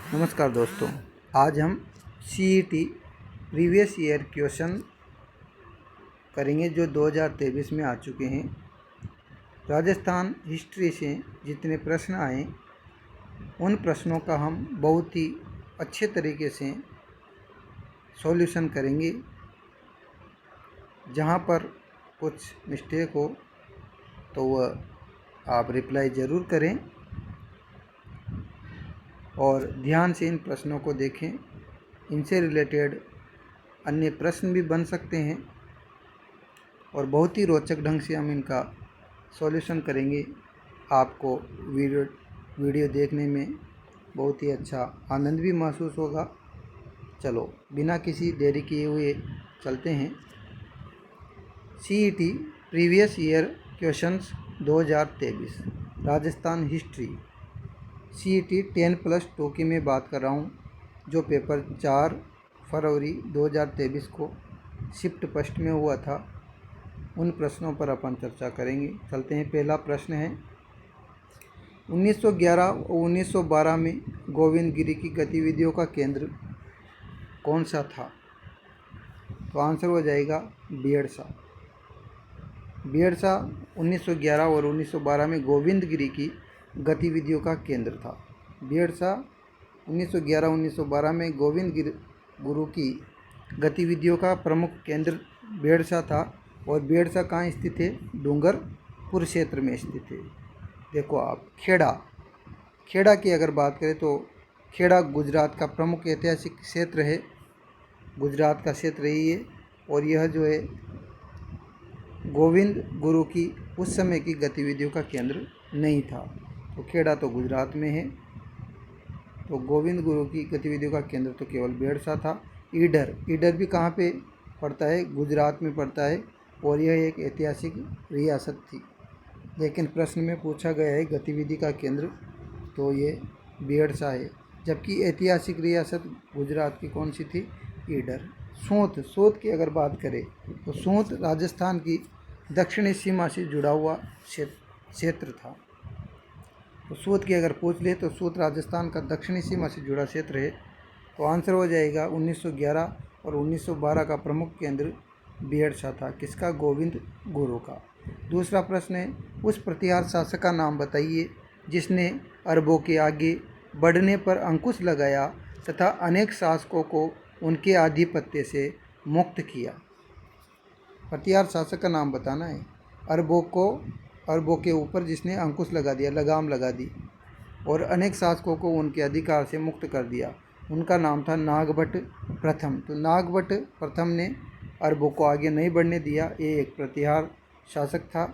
नमस्कार दोस्तों, आज हम सीईटी प्रीवियस ईयर क्वेश्चन करेंगे जो 2023 में आ चुके हैं। राजस्थान हिस्ट्री से जितने प्रश्न आए उन प्रश्नों का हम बहुत ही अच्छे तरीके से सॉल्यूशन करेंगे। जहां पर कुछ मिस्टेक हो तो वह आप रिप्लाई ज़रूर करें और ध्यान से इन प्रश्नों को देखें। इनसे रिलेटेड अन्य प्रश्न भी बन सकते हैं और बहुत ही रोचक ढंग से हम इनका सॉल्यूशन करेंगे। आपको वीडियो देखने में बहुत ही अच्छा आनंद भी महसूस होगा। चलो बिना किसी देरी किए हुए चलते हैं। CET previous year questions 2023 Rajasthan history CET 10+2 की मैं बात कर रहा हूँ, जो पेपर 4 फरवरी 2023 को शिफ्ट फर्स्ट में हुआ था। उन प्रश्नों पर अपन चर्चा करेंगे। चलते हैं। पहला प्रश्न है, 1911 और 1912 में गोविंद गिरी की गतिविधियों का केंद्र कौन सा था? तो आंसर हो जाएगा बीहड़सा। बीहड़सा 1911 और 1912 में गोविंद गिरी की गतिविधियों का केंद्र था। बीहड़सा 1911-1912 में गोविंद गुरु की गतिविधियों का प्रमुख केंद्र बीहड़सा था। और बीहड़सा कहाँ स्थित है? डूंगरपुर क्षेत्र में स्थित है। देखो आप, खेड़ा की अगर बात करें तो खेड़ा गुजरात का प्रमुख ऐतिहासिक क्षेत्र है। गुजरात का क्षेत्र ही है और यह जो है गोविंद गुरु की उस समय की गतिविधियों का केंद्र नहीं था। तो खेड़ा तो गुजरात में है, तो गोविंद गुरु की गतिविधियों का केंद्र तो केवल बीहड़सा था। ईडर भी कहाँ पे पड़ता है? गुजरात में पड़ता है और यह एक ऐतिहासिक रियासत थी। लेकिन प्रश्न में पूछा गया है गतिविधि का केंद्र, तो ये बीहड़सा है। जबकि ऐतिहासिक रियासत गुजरात की कौन सी थी? ईडर। सोत की अगर बात करें तो सोत राजस्थान की दक्षिणी सीमा से जुड़ा हुआ क्षेत्र था। तो सोत की अगर पूछ ले तो सोत राजस्थान का दक्षिणी सीमा से जुड़ा क्षेत्र है। तो आंसर हो जाएगा 1911 और 1912 का प्रमुख केंद्र बीहड़सा था। किसका? गोविंद गुरु का। दूसरा प्रश्न है, उस प्रतिहार शासक का नाम बताइए जिसने अरबों के आगे बढ़ने पर अंकुश लगाया तथा अनेक शासकों को उनके आधिपत्य से मुक्त किया। प्रतिहार शासक का नाम बताना है। अरबों के ऊपर जिसने अंकुश लगा दिया, लगाम लगा दी और अनेक शासकों को उनके अधिकार से मुक्त कर दिया, उनका नाम था नागभट्ट प्रथम। तो नागभट्ट प्रथम ने अरबों को आगे नहीं बढ़ने दिया। ये एक प्रतिहार शासक था,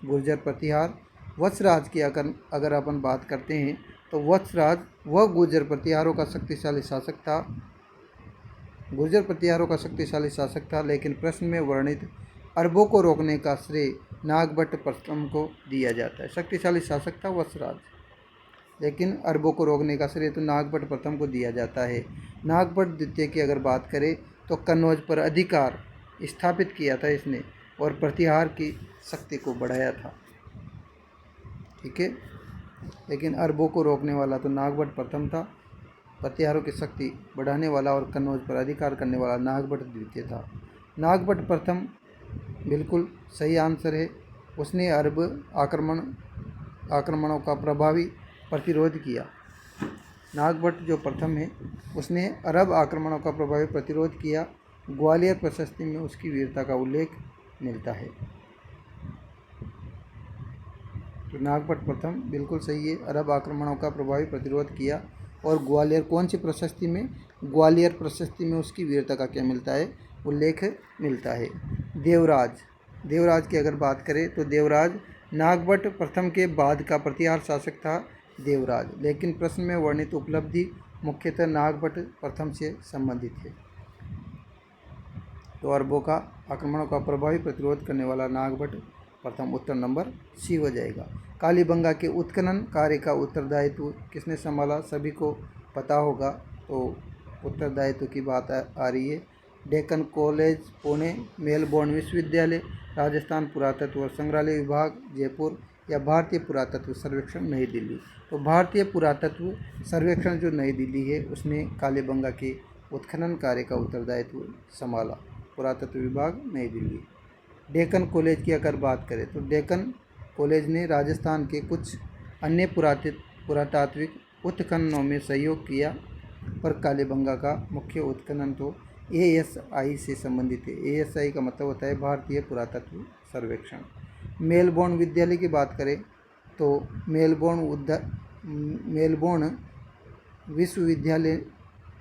गुर्जर प्रतिहार। वत्सराज की अगर अपन बात करते हैं तो वत्सराज वह गुर्जर प्रतिहारों का शक्तिशाली शासक था। गुर्जर प्रतिहारों का शक्तिशाली शासक था, लेकिन प्रश्न में वर्णित अरबों को रोकने का श्रेय नागभट्ट प्रथम को दिया जाता है। शक्तिशाली शासक था वत्सराज, लेकिन अरबों को रोकने का श्रेय तो नागभट्ट प्रथम को दिया जाता है। नागभट्ट द्वितीय की अगर बात करें तो कन्नौज पर अधिकार स्थापित किया था इसने और प्रतिहार की शक्ति को बढ़ाया था। ठीक है, लेकिन अरबों को रोकने वाला तो नागभट्ट प्रथम था, प्रतिहारों की शक्ति बढ़ाने वाला और कन्नौज पर अधिकार करने वाला नागभट्ट द्वितीय था। नागभट्ट प्रथम बिल्कुल सही आंसर है। उसने अरब आक्रमणों का प्रभावी प्रतिरोध किया। नागभट्ट जो प्रथम है उसने अरब आक्रमणों का प्रभावी प्रतिरोध किया। ग्वालियर प्रशस्ति में उसकी वीरता का उल्लेख मिलता है। तो नागभट्ट प्रथम बिल्कुल सही है, अरब आक्रमणों का प्रभावी प्रतिरोध किया। और ग्वालियर कौन सी प्रशस्ति में? ग्वालियर प्रशस्ति में उसकी वीरता का क्या मिलता है? उल्लेख मिलता है। देवराज की अगर बात करें तो देवराज नागभट्ट प्रथम के बाद का प्रतिहार शासक था देवराज, लेकिन प्रश्न में वर्णित उपलब्धि मुख्यतः नागभट्ट प्रथम से संबंधित है। तो अरबों का आक्रमणों का प्रभावी प्रतिरोध करने वाला नागभट्ट प्रथम, उत्तर नंबर सी हो जाएगा। कालीबंगा के उत्खनन कार्य का उत्तरदायित्व किसने संभाला? सभी को पता होगा, तो उत्तरदायित्व की बात आ रही है। डेक्कन कॉलेज पुणे, मेलबोर्न विश्वविद्यालय, राजस्थान पुरातत्व और संग्रहालय विभाग जयपुर, या भारतीय पुरातत्व सर्वेक्षण नई दिल्ली। तो भारतीय पुरातत्व सर्वेक्षण जो नई दिल्ली है उसने कालीबंगा के उत्खनन कार्य का उत्तरदायित्व संभाला। पुरातत्व विभाग नई दिल्ली। डेक्कन कॉलेज की अगर बात करें तो डेक्कन कॉलेज ने राजस्थान के कुछ अन्य पुरातात्विक उत्खननों में सहयोग किया, पर कालीबंगा का मुख्य उत्खनन तो ASI से संबंधित है। ASI का मतलब होता है भारतीय पुरातत्व सर्वेक्षण। मेलबोर्न विद्यालय की बात करें तो मेलबोर्न विश्वविद्यालय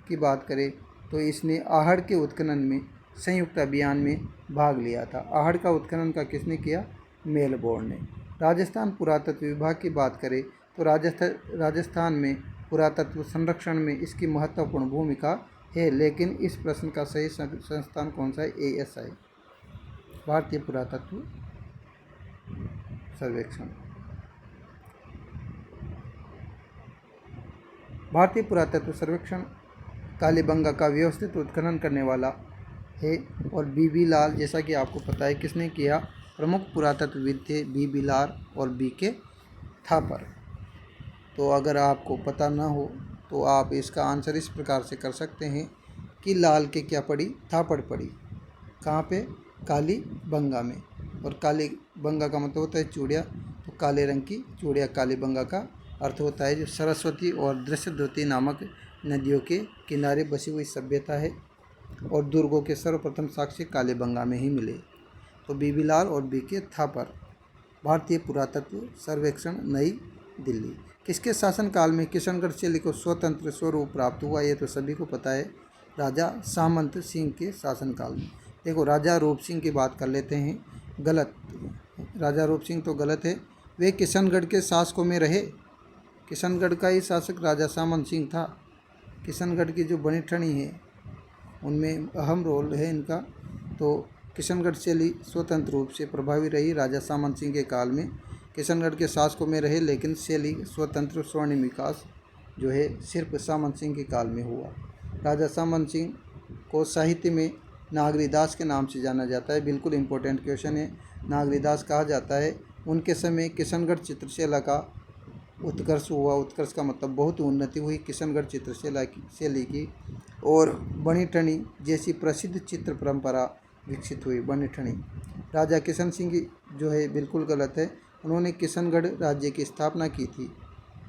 की बात करें तो इसने आहड़ के उत्खनन में संयुक्त अभियान में भाग लिया था। आहड़ का उत्खनन का किसने किया? मेलबोर्न ने। राजस्थान पुरातत्व विभाग की बात करें तो राजस्थान में पुरातत्व संरक्षण में इसकी महत्वपूर्ण भूमिका है, लेकिन इस प्रश्न का सही संस्थान कौन सा है? ASI, भारतीय पुरातत्व सर्वेक्षण। भारतीय पुरातत्व सर्वेक्षण कालीबंगा का व्यवस्थित उत्खनन करने वाला है और BB लाल, जैसा कि आपको पता है किसने किया? प्रमुख पुरातत्वविद थे BB लाल और BK थापर। तो अगर आपको पता ना हो तो आप इसका आंसर इस प्रकार से कर सकते हैं कि लाल के क्या पड़ी? थापड़ पड़ी। कहाँ पे? कालीबंगा में। और कालीबंगा का मतलब होता है चूड़िया, तो काले रंग की चूड़िया कालीबंगा का अर्थ होता है जो सरस्वती और दृश्यद्वती नामक नदियों के किनारे बसी हुई सभ्यता है, और दुर्गों के सर्वप्रथम साक्ष्य कालीबंगा में ही मिले। तो BB लाल और BK थापर। भारतीय पुरातत्व सर्वेक्षण नई दिल्ली। किसके शासनकाल में किशनगढ़ शैली को स्वतंत्र स्वरूप प्राप्त हुआ? ये तो सभी को पता है, राजा सामंत सिंह के शासनकाल में। देखो, राजा रूप सिंह की बात कर लेते हैं। गलत, राजा रूप सिंह तो गलत है, वे किशनगढ़ के शासकों में रहे। किशनगढ़ का ही शासक राजा सामंत सिंह था। किशनगढ़ की जो बनी ठनी है उनमें अहम रोल है इनका। तो किशनगढ़ शैली स्वतंत्र रूप से प्रभावी रही राजा सामंत सिंह के काल में। किशनगढ़ के शासकों में रहे, लेकिन शैली स्वतंत्र स्वर्णिम विकास जो है सिर्फ सामंत सिंह के काल में हुआ। राजा सामंत सिंह को साहित्य में नागरीदास के नाम से जाना जाता है। बिल्कुल इम्पोर्टेंट क्वेश्चन है। नागरीदास कहा जाता है। उनके समय किशनगढ़ चित्रशैला का उत्कर्ष हुआ। उत्कर्ष का मतलब बहुत उन्नति हुई किशनगढ़ चित्रशैला की शैली की, और बनी ठनी जैसी प्रसिद्ध चित्र परंपरा विकसित हुई। बनी ठनी। राजा किशन सिंह की जो है बिल्कुल गलत है। उन्होंने किशनगढ़ राज्य की स्थापना की थी।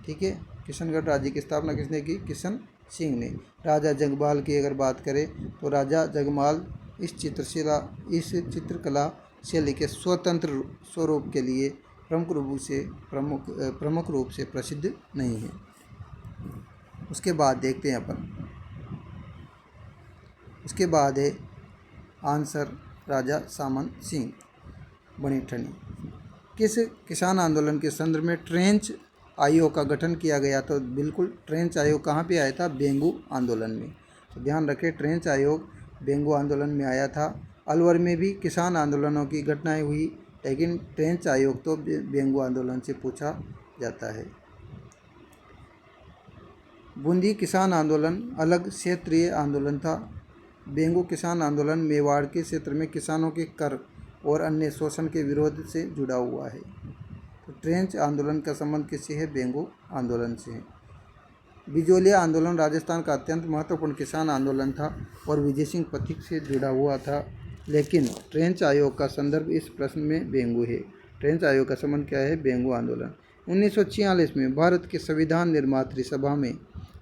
ठीक है, किशनगढ़ राज्य की स्थापना किसने की? किशन सिंह ने। राजा जगमाल की अगर बात करें तो राजा जगमाल इस चित्रकला शैली के स्वतंत्र स्वरूप के लिए प्रमुख रूप से प्रसिद्ध नहीं है। उसके बाद देखते हैं अपन, उसके बाद है आंसर राजा सामंत सिंह। बनी ठनी। किस किसान आंदोलन के संदर्भ में ट्रेंच आयोग का गठन किया गया? तो बिल्कुल ट्रेंच आयोग कहाँ पे आया था? बेंगू आंदोलन में। तो ध्यान रखें, ट्रेंच आयोग बेंगू आंदोलन में आया था। अलवर में भी किसान आंदोलनों की घटनाएं हुई, लेकिन ट्रेंच आयोग तो बेंगू आंदोलन से पूछा जाता है। बूंदी किसान आंदोलन अलग क्षेत्रीय आंदोलन था। बेंगू किसान आंदोलन मेवाड़ के क्षेत्र में किसानों के कर और अन्य शोषण के विरोध से जुड़ा हुआ है। तो ट्रेंच आंदोलन का संबंध किससे है? बेंगू आंदोलन से है। बिजोलिया आंदोलन राजस्थान का अत्यंत महत्वपूर्ण किसान आंदोलन था और विजय सिंह पथिक से जुड़ा हुआ था, लेकिन ट्रेंच आयोग का संदर्भ इस प्रश्न में बेंगू है। ट्रेंच आयोग का संबंध क्या है? बेंगू आंदोलन। 1946 में भारत के संविधान निर्मात्री सभा में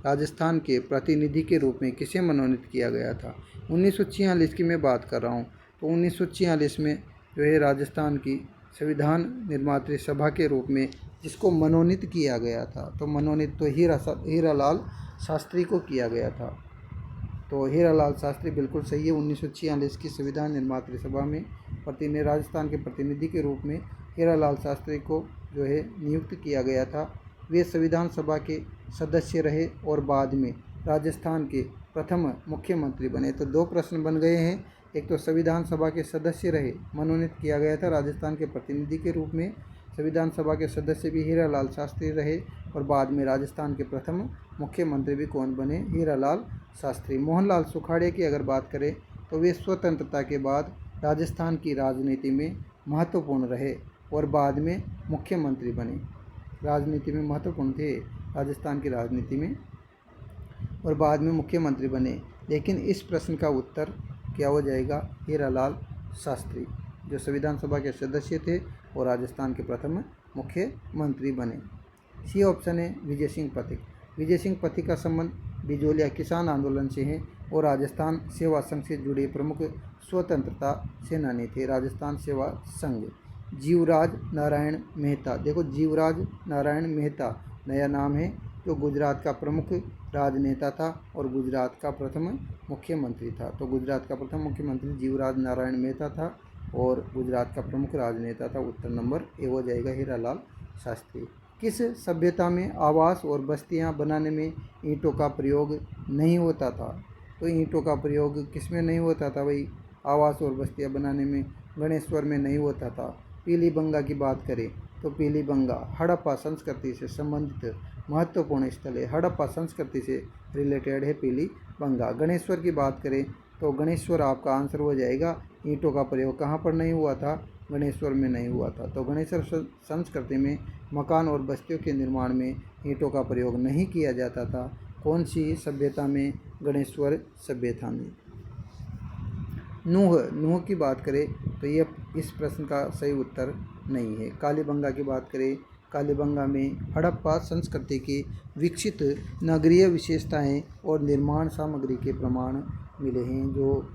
राजस्थान के प्रतिनिधि के रूप में किसे मनोनीत किया गया था? 1946 की मैं बात कर रहा हूँ। तो 1946 में जो है राजस्थान की संविधान निर्मात्री सभा के रूप में जिसको मनोनीत किया गया था, तो मनोनीत तो हीरालाल शास्त्री को किया गया था। तो हीरालाल शास्त्री बिल्कुल सही है। 1946 की संविधान निर्मात्री सभा में राजस्थान के प्रतिनिधि के रूप में हीरालाल शास्त्री को जो है नियुक्त किया गया था। वे संविधान सभा के सदस्य रहे और बाद में राजस्थान के प्रथम मुख्यमंत्री बने। तो दो प्रश्न बन गए हैं। एक तो संविधान सभा के सदस्य रहे, मनोनीत किया गया था राजस्थान के प्रतिनिधि के रूप में। संविधान सभा के सदस्य भी हीरालाल शास्त्री रहे और बाद में राजस्थान के प्रथम मुख्यमंत्री भी कौन बने? हीरालाल शास्त्री। मोहनलाल सुखाड़े की अगर बात करें तो वे स्वतंत्रता के बाद राजस्थान की राजनीति में महत्वपूर्ण रहे। और बाद में मुख्यमंत्री बने। राजनीति में महत्वपूर्ण थे राजस्थान की राजनीति में, और बाद में मुख्यमंत्री बने। लेकिन इस प्रश्न का उत्तर क्या हो जाएगा? हीरालाल शास्त्री, जो संविधान सभा के सदस्य थे और राजस्थान के प्रथम मुख्यमंत्री बने। सी ऑप्शन है विजय सिंह पथिक। विजय सिंह पथिक का संबंध बिजोलिया किसान आंदोलन से है और राजस्थान सेवा संघ से जुड़े प्रमुख स्वतंत्रता सेनानी थे। राजस्थान सेवा संघ। जीवराज नारायण मेहता, देखो जीवराज नारायण मेहता नया नाम है, जो गुजरात का प्रमुख राजनेता था और गुजरात का प्रथम मुख्यमंत्री था। तो गुजरात का प्रथम मुख्यमंत्री जीवराज नारायण मेहता था और गुजरात का प्रमुख राजनेता था। उत्तर नंबर ए हो जाएगा हीरालाल शास्त्री। किस सभ्यता में आवास और बस्तियां बनाने में ईंटों का प्रयोग नहीं होता था? तो ईंटों का प्रयोग किस में नहीं होता था भाई? आवास और बस्तियां बनाने में गणेश्वर में नहीं होता था। पीलीबंगा की बात करें तो पीलीबंगा हड़प्पा संस्कृति से संबंधित महत्वपूर्ण स्थल है। हड़प्पा संस्कृति से रिलेटेड है पीलीबंगा। गणेश्वर की बात करें तो गणेश्वर आपका आंसर हो जाएगा। ईंटों का प्रयोग कहाँ पर नहीं हुआ था? गणेश्वर में नहीं हुआ था। तो गणेश्वर संस्कृति में मकान और बस्तियों के निर्माण में ईंटों का प्रयोग नहीं किया जाता था। कौन सी सभ्यता में? गणेश्वर सभ्यता में। नूह की बात करें तो ये इस प्रश्न का सही उत्तर नहीं है। कालीबंगा की बात करें, कालीबंगा में हड़प्पा संस्कृति की विकसित नगरीय विशेषताएं और निर्माण सामग्री के प्रमाण मिले हैं, जो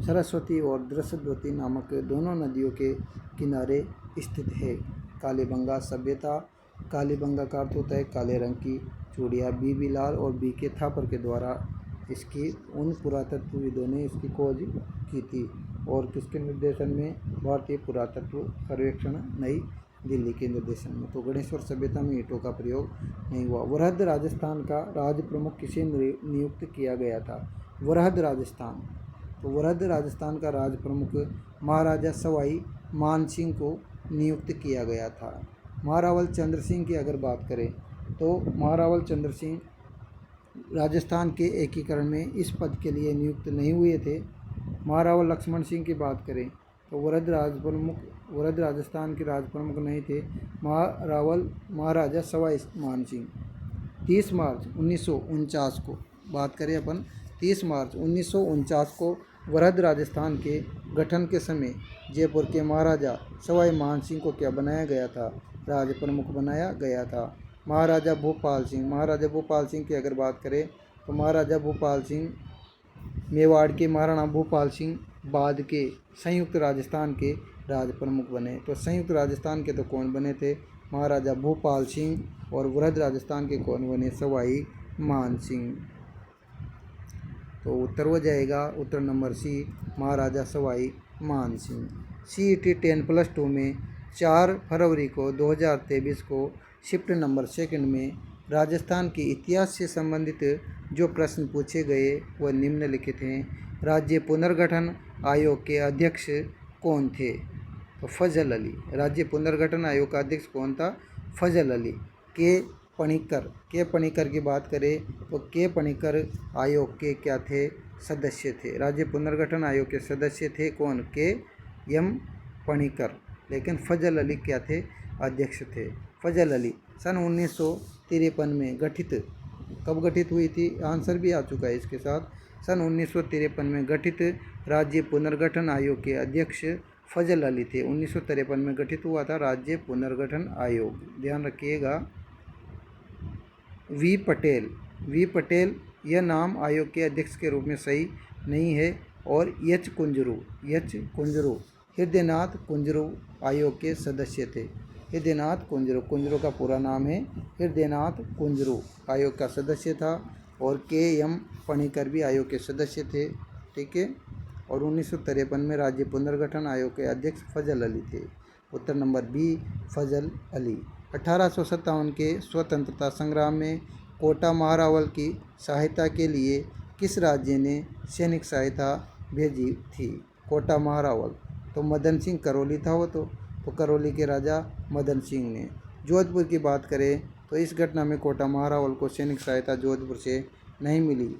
सरस्वती और द्रसद्वती नामक दोनों नदियों के किनारे स्थित है। कालीबंगा सभ्यता। कालीबंगा का अर्थ होता है काले रंग की चूड़ियाँ। बी लाल और बी के थापर के द्वारा इसकी उन पुरातत्वविदों ने इसकी खोज की थी और किसके निर्देशन में? भारतीय पुरातत्व सर्वेक्षण नई दिल्ली के निर्देशन में। तो गणेश्वर सभ्यता में ईंटों का प्रयोग नहीं हुआ। वरहद राजस्थान का राज प्रमुख किसे नियुक्त किया गया था? वरहद राजस्थान। तो वरहद राजस्थान का राज प्रमुख महाराजा सवाई मानसिंह को नियुक्त किया गया था। महारावल चंद्र सिंह की अगर बात करें तो महारावल चंद्र सिंह राजस्थान के एकीकरण में इस पद के लिए नियुक्त नहीं हुए थे। महारावल लक्ष्मण सिंह की बात करें तो वरहद राजस्थान के राज प्रमुख नहीं थे। महाराजा सवाई मानसिंह 30 मार्च 1949 को बात करें अपन, 30 मार्च 1949 को वरहद राजस्थान के गठन के समय जयपुर के महाराजा सवाई मानसिंह को क्या बनाया गया था? राज प्रमुख बनाया गया था। महाराजा भूपाल सिंह की अगर बात करें तो महाराजा भूपाल सिंह मेवाड़ के महाराणा भूपाल सिंह बाद के संयुक्त राजस्थान के राज प्रमुख बने। तो संयुक्त राजस्थान के तो कौन बने थे? महाराजा भूपाल सिंह। और वरहद राजस्थान के कौन बने? सवाई मान सिंह। तो उत्तर हो जाएगा उत्तर नंबर सी, महाराजा सवाई मान सिंह। CET 10+2 में 4 फरवरी को 2023 को शिफ्ट नंबर 2 में राजस्थान के इतिहास से संबंधित जो प्रश्न पूछे गए वह निम्नलिखित हैं। राज्य पुनर्गठन आयोग के अध्यक्ष कौन थे? तो फजल अली। राज्य पुनर्गठन आयोग का अध्यक्ष कौन था? फजल अली। के पणिकर की बात करें तो के पणिकर आयोग के क्या थे? सदस्य थे। राज्य पुनर्गठन आयोग के सदस्य थे कौन? के पणिकर। लेकिन फजल अली क्या थे? अध्यक्ष थे। फजल अली सन 1953 में गठित, कब गठित हुई थी? आंसर भी आ चुका है इसके साथ। सन 1953 में गठित राज्य पुनर्गठन आयोग के अध्यक्ष फजल अली थे। 1953 में गठित हुआ था राज्य पुनर्गठन आयोग, ध्यान रखिएगा। वी पटेल यह नाम आयोग के अध्यक्ष के रूप में सही नहीं है। और एच कुंजरू हृदयनाथ कुंजरू आयोग के सदस्य थे। हृदयनाथ कुंजरू का पूरा नाम है हृदयनाथ कुंजरू, आयोग का सदस्य था। और के पणिकर भी आयोग के सदस्य थे, ठीक है। और 1953 में राज्य पुनर्गठन आयोग के अध्यक्ष फजल अली थे। उत्तर नंबर बी, फजल अली। 1857 के स्वतंत्रता संग्राम में कोटा महारावल की सहायता के लिए किस राज्य ने सैनिक सहायता भेजी थी? कोटा महारावल तो मदन सिंह करौली था वो तो करौली के राजा मदन सिंह ने। जोधपुर की बात करें तो इस घटना में कोटा महारावल को सैनिक सहायता जोधपुर से नहीं मिली।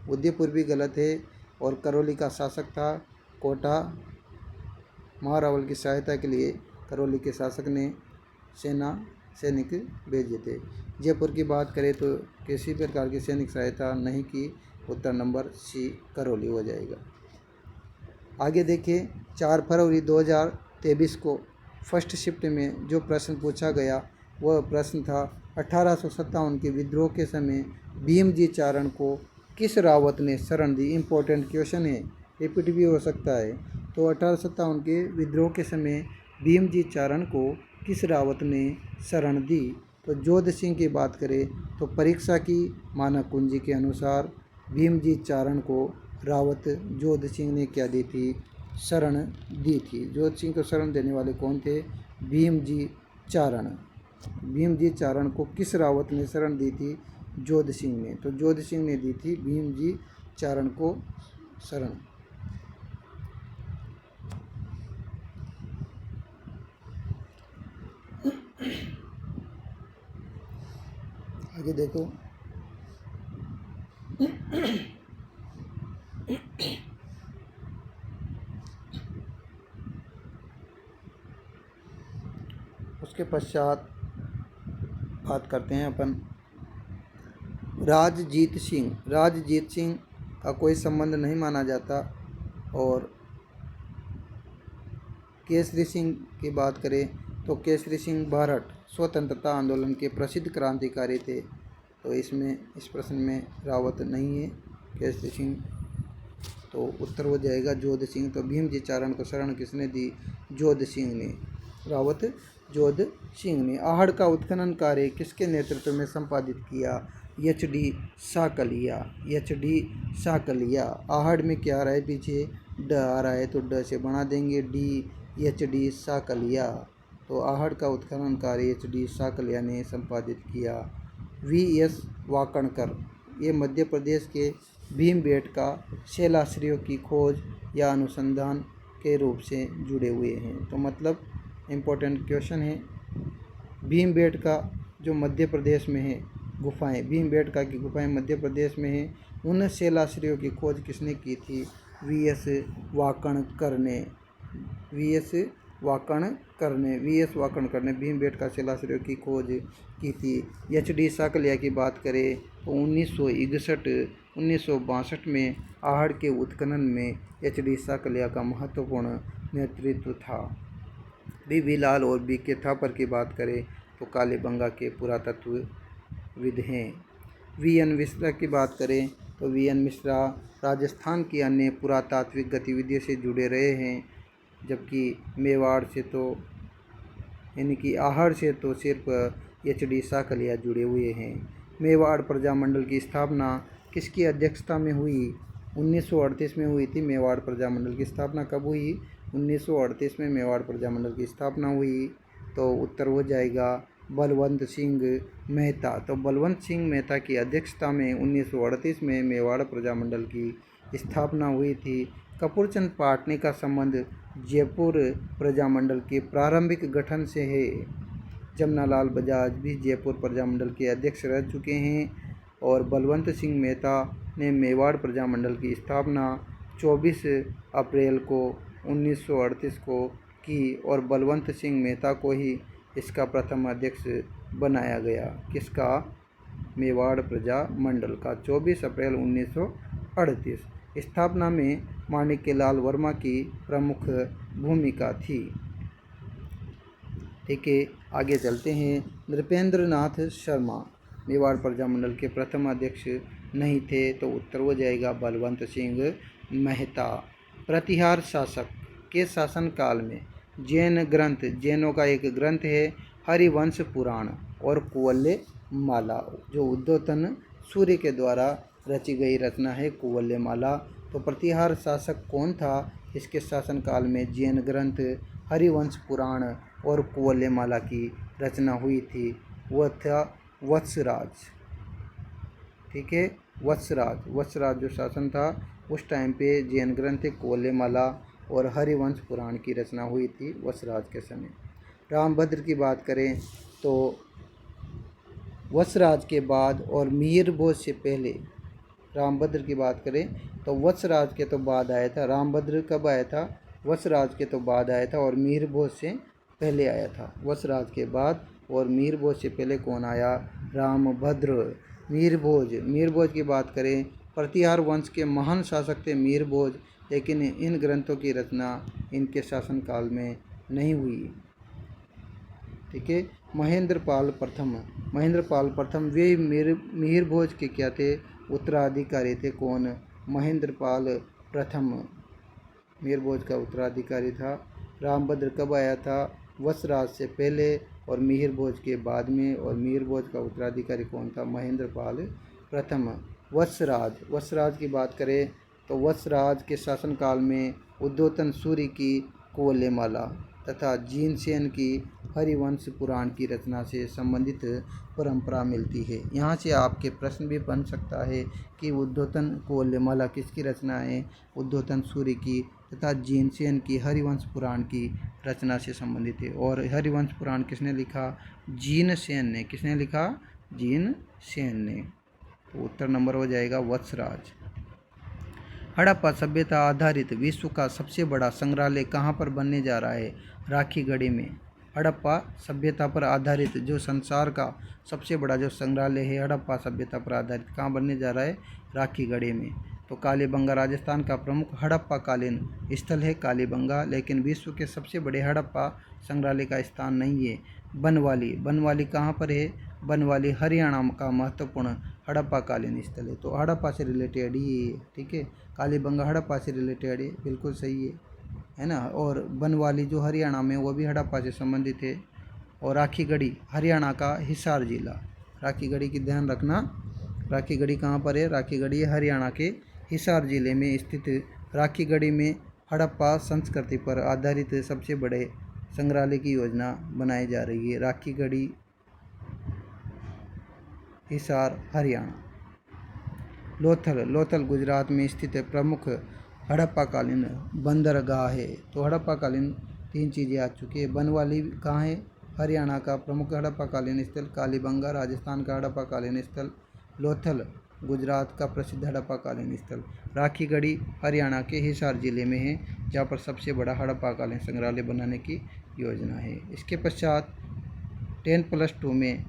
उदयपुर भी गलत है और करौली का शासक था। कोटा महारावल की सहायता के लिए करौली के शासक ने सैनिक भेजे थे। जयपुर की बात करें तो किसी प्रकार की सैनिक सहायता नहीं की, उत्तर नंबर सी करौली हो जाएगा। आगे देखिए 4 फरवरी 2023 को फर्स्ट शिफ्ट में जो प्रश्न पूछा गया वह प्रश्न था 1857 के विद्रोह के समय भीमजी चारण को किस रावत ने शरण दी। इम्पोर्टेंट क्वेश्चन है, रिपीट भी हो सकता है। तो 1857 के विद्रोह के समय भीमजी चारण को किस रावत ने शरण दी। तो जोध सिंह की बात करें तो परीक्षा की मानक कुंजी के अनुसार भीमजी चारण को रावत जोध सिंह ने क्या दी थी, शरण दी थी। जोध सिंह को शरण देने वाले कौन थे, भीमजी चारण। भीमजी चारण को किस रावत ने शरण दी थी, जोध सिंह ने। तो जोध सिंह ने दी थी भीमजी चारण को शरण। आगे देखो उसके पश्चात बात करते हैं अपन राजजीत सिंह। राजजीत सिंह का कोई संबंध नहीं माना जाता। और केसरी सिंह की बात करें तो केसरी सिंह बारठ स्वतंत्रता आंदोलन के प्रसिद्ध क्रांतिकारी थे। तो इसमें इस प्रश्न में रावत नहीं है केसरी सिंह, तो उत्तर हो जाएगा जोध सिंह। तो भीमजी चारण को शरण किसने दी, जोध सिंह ने। रावत जोध सिंह ने। आहड़ का उत्खनन कार्य किसके नेतृत्व में संपादित किया, एच.डी. साकलिया। एच.डी. साकलिया। आहड़ में क्या आ रहा है, पीछे ड आ रहा है तो ड से बना देंगे डी, एच.डी. साकलिया। तो आहड़ का उत्खनन कार्य एच.डी. साकलिया ने संपादित किया। वी.एस. वाकणकर ये मध्य प्रदेश के भीमबेटका शैलाश्रियों की खोज या अनुसंधान के रूप से जुड़े हुए हैं। तो मतलब इम्पोर्टेंट क्वेश्चन है, भीमबेटका जो मध्य प्रदेश में है गुफाएं, भीमबेटका की गुफाएं मध्य प्रदेश में हैं, उन शैलाश्रियों की खोज किसने की थी, वी.एस. वाकणकर ने। वी.एस. वाकणकर ने भीमबेटका शैलाश्रियों की खोज की थी। एच.डी. साकलिया की बात करें तो 1962 में आहड़ के उत्खनन में एच.डी. साकलिया का महत्वपूर्ण नेतृत्व था। बी.वी. लाल और बी.के. थापर की बात करें तो कालीबंगा के पुरातत्वविद हैं। वी.एन. मिश्रा की बात करें तो वी.एन. मिश्रा राजस्थान की अन्य पुरातात्विक गतिविधियों से जुड़े रहे हैं, जबकि मेवाड़ से तो यानी कि आहड़ से तो सिर्फ एच.डी. साकलिया जुड़े हुए हैं। मेवाड़ प्रजामंडल की स्थापना किसकी अध्यक्षता में हुई, 1938 में हुई थी। मेवाड़ प्रजामंडल की स्थापना कब हुई, 1938 में मेवाड़ प्रजामंडल की स्थापना हुई। तो उत्तर हो जाएगा बलवंत सिंह मेहता। तो बलवंत सिंह मेहता की अध्यक्षता में 1938 में मेवाड़ प्रजामंडल की स्थापना हुई थी। कपूरचंद पाटनी का संबंध जयपुर प्रजामंडल के प्रारंभिक गठन से है। जमनालाल बजाज भी जयपुर प्रजामंडल के अध्यक्ष रह चुके हैं। और बलवंत सिंह मेहता ने मेवाड़ प्रजामंडल की स्थापना 24 अप्रैल को 1938 को की और बलवंत सिंह मेहता को ही इसका प्रथम अध्यक्ष बनाया गया। किसका, मेवाड़ प्रजामंडल का 24 अप्रैल 1938। स्थापना में माणिक्यलाल वर्मा की प्रमुख भूमिका थी। ठीक है, आगे चलते हैं। नृपेंद्र नाथ शर्मा मेवाड़ प्रजामंडल के प्रथम अध्यक्ष नहीं थे, तो उत्तर हो जाएगा बलवंत सिंह मेहता। प्रतिहार शासक के शासनकाल में जैन ग्रंथ, जैनों का एक ग्रंथ है हरिवंश पुराण और कुवल्य माला, जो उद्योतन सूर्य के द्वारा रची गई रचना है कुवल्य माला। तो प्रतिहार शासक कौन था, इसके शासनकाल में जैन ग्रंथ हरिवंश पुराण और कुवल्य माला की रचना हुई थी। वह था वत्सराज। ठीक है, वत्सराज जो शासन था उस टाइम पे जैन ग्रंथ कुवल्य माला और हरिवंश पुराण की रचना हुई थी वत्सराज के समय। रामभद्र की बात करें तो वत्सराज के बाद और मिहिर भोज से पहले, रामभद्र की बात करें तो वत्सराज के तो बाद आया था। रामभद्र कब आया था, वत्सराज के तो बाद आया था और मिहिर भोज से पहले आया था, वत्सराज के बाद। और मीर भोज से पहले कौन आया? रामभद्र। मीर भोज की बात करें, प्रतिहार वंश के महान शासक थे मीर भोज, लेकिन इन ग्रंथों की रचना इनके शासनकाल में नहीं हुई। ठीक है। महेंद्रपाल प्रथम वे मिहिर भोज के क्या थे? उत्तराधिकारी थे। कौन? महेंद्रपाल प्रथम मिहिर भोज का उत्तराधिकारी था। रामभद्र कब आया था? वत्सराज से पहले और मिहिर भोज के बाद में। और मिहिर भोज का उत्तराधिकारी कौन था? महेंद्रपाल प्रथम। वत्सराज की बात करें तो वत्सराज के शासनकाल में उद्योतन सूर्य की कोलेमाला तथा जीनसेन की हरिवंश पुराण की रचना से संबंधित परंपरा मिलती है। यहाँ से आपके प्रश्न भी बन सकता है कि उद्योतन कोलेमाला किसकी रचना है? उद्योतन सूर्य की तथा जीनसेन की हरिवंश पुराण की रचना से संबंधित है। और हरिवंश पुराण किसने लिखा? जीनसेन ने। किसने लिखा? जीनसेन ने। तो उत्तर नंबर हो जाएगा वत्सराज। हड़प्पा सभ्यता आधारित विश्व का सबसे बड़ा संग्रहालय कहाँ पर बनने जा रहा है? राखीगढ़ी में। हड़प्पा सभ्यता पर आधारित जो संसार का सबसे बड़ा जो संग्रहालय है हड़प्पा सभ्यता पर आधारित, कहाँ बनने जा रहा है? राखीगढ़ी में। तो कालीबंगा राजस्थान का प्रमुख हड़प्पा कालीन स्थल है कालीबंगा, लेकिन विश्व के सबसे बड़े हड़प्पा संग्रहालय का स्थान नहीं है। बनवाली कहाँ पर है? बनवाली हरियाणा का महत्वपूर्ण हड़प्पा कालीन स्थल है। तो हड़प्पा से रिलेटेड ही है। ठीक है। कालीबंगा हड़प्पा से रिलेटेड है, बिल्कुल सही है ना। और बनवाली जो हरियाणा में, वो भी हड़प्पा से संबंधित है। और राखीगढ़ी हरियाणा का हिसार जिला। राखीगढ़ी की ध्यान रखना, राखीगढ़ी कहाँ पर है? राखीगढ़ी हरियाणा के हिसार जिले में स्थित। राखीगढ़ी में हड़प्पा संस्कृति पर आधारित सबसे बड़े संग्रहालय की योजना बनाई जा रही है। राखीगढ़ी हिसार हरियाणा। लोथल गुजरात में स्थित प्रमुख हड़प्पाकालीन बंदरगाह है। तो हड़प्पाकालीन 3 चीज़ें आ चुकी है। बनवाली कहाँ है? हरियाणा का प्रमुख हड़प्पाकालीन स्थल। कालीबंगा राजस्थान का हड़प्पाकालीन स्थल। लोथल गुजरात का प्रसिद्ध हड़प्पाकालीन स्थल। राखीगढ़ी हरियाणा के हिसार जिले में है, जहाँ पर सबसे बड़ा हड़प्पाकालीन संग्रहालय बनाने की योजना है। इसके पश्चात 10+2 में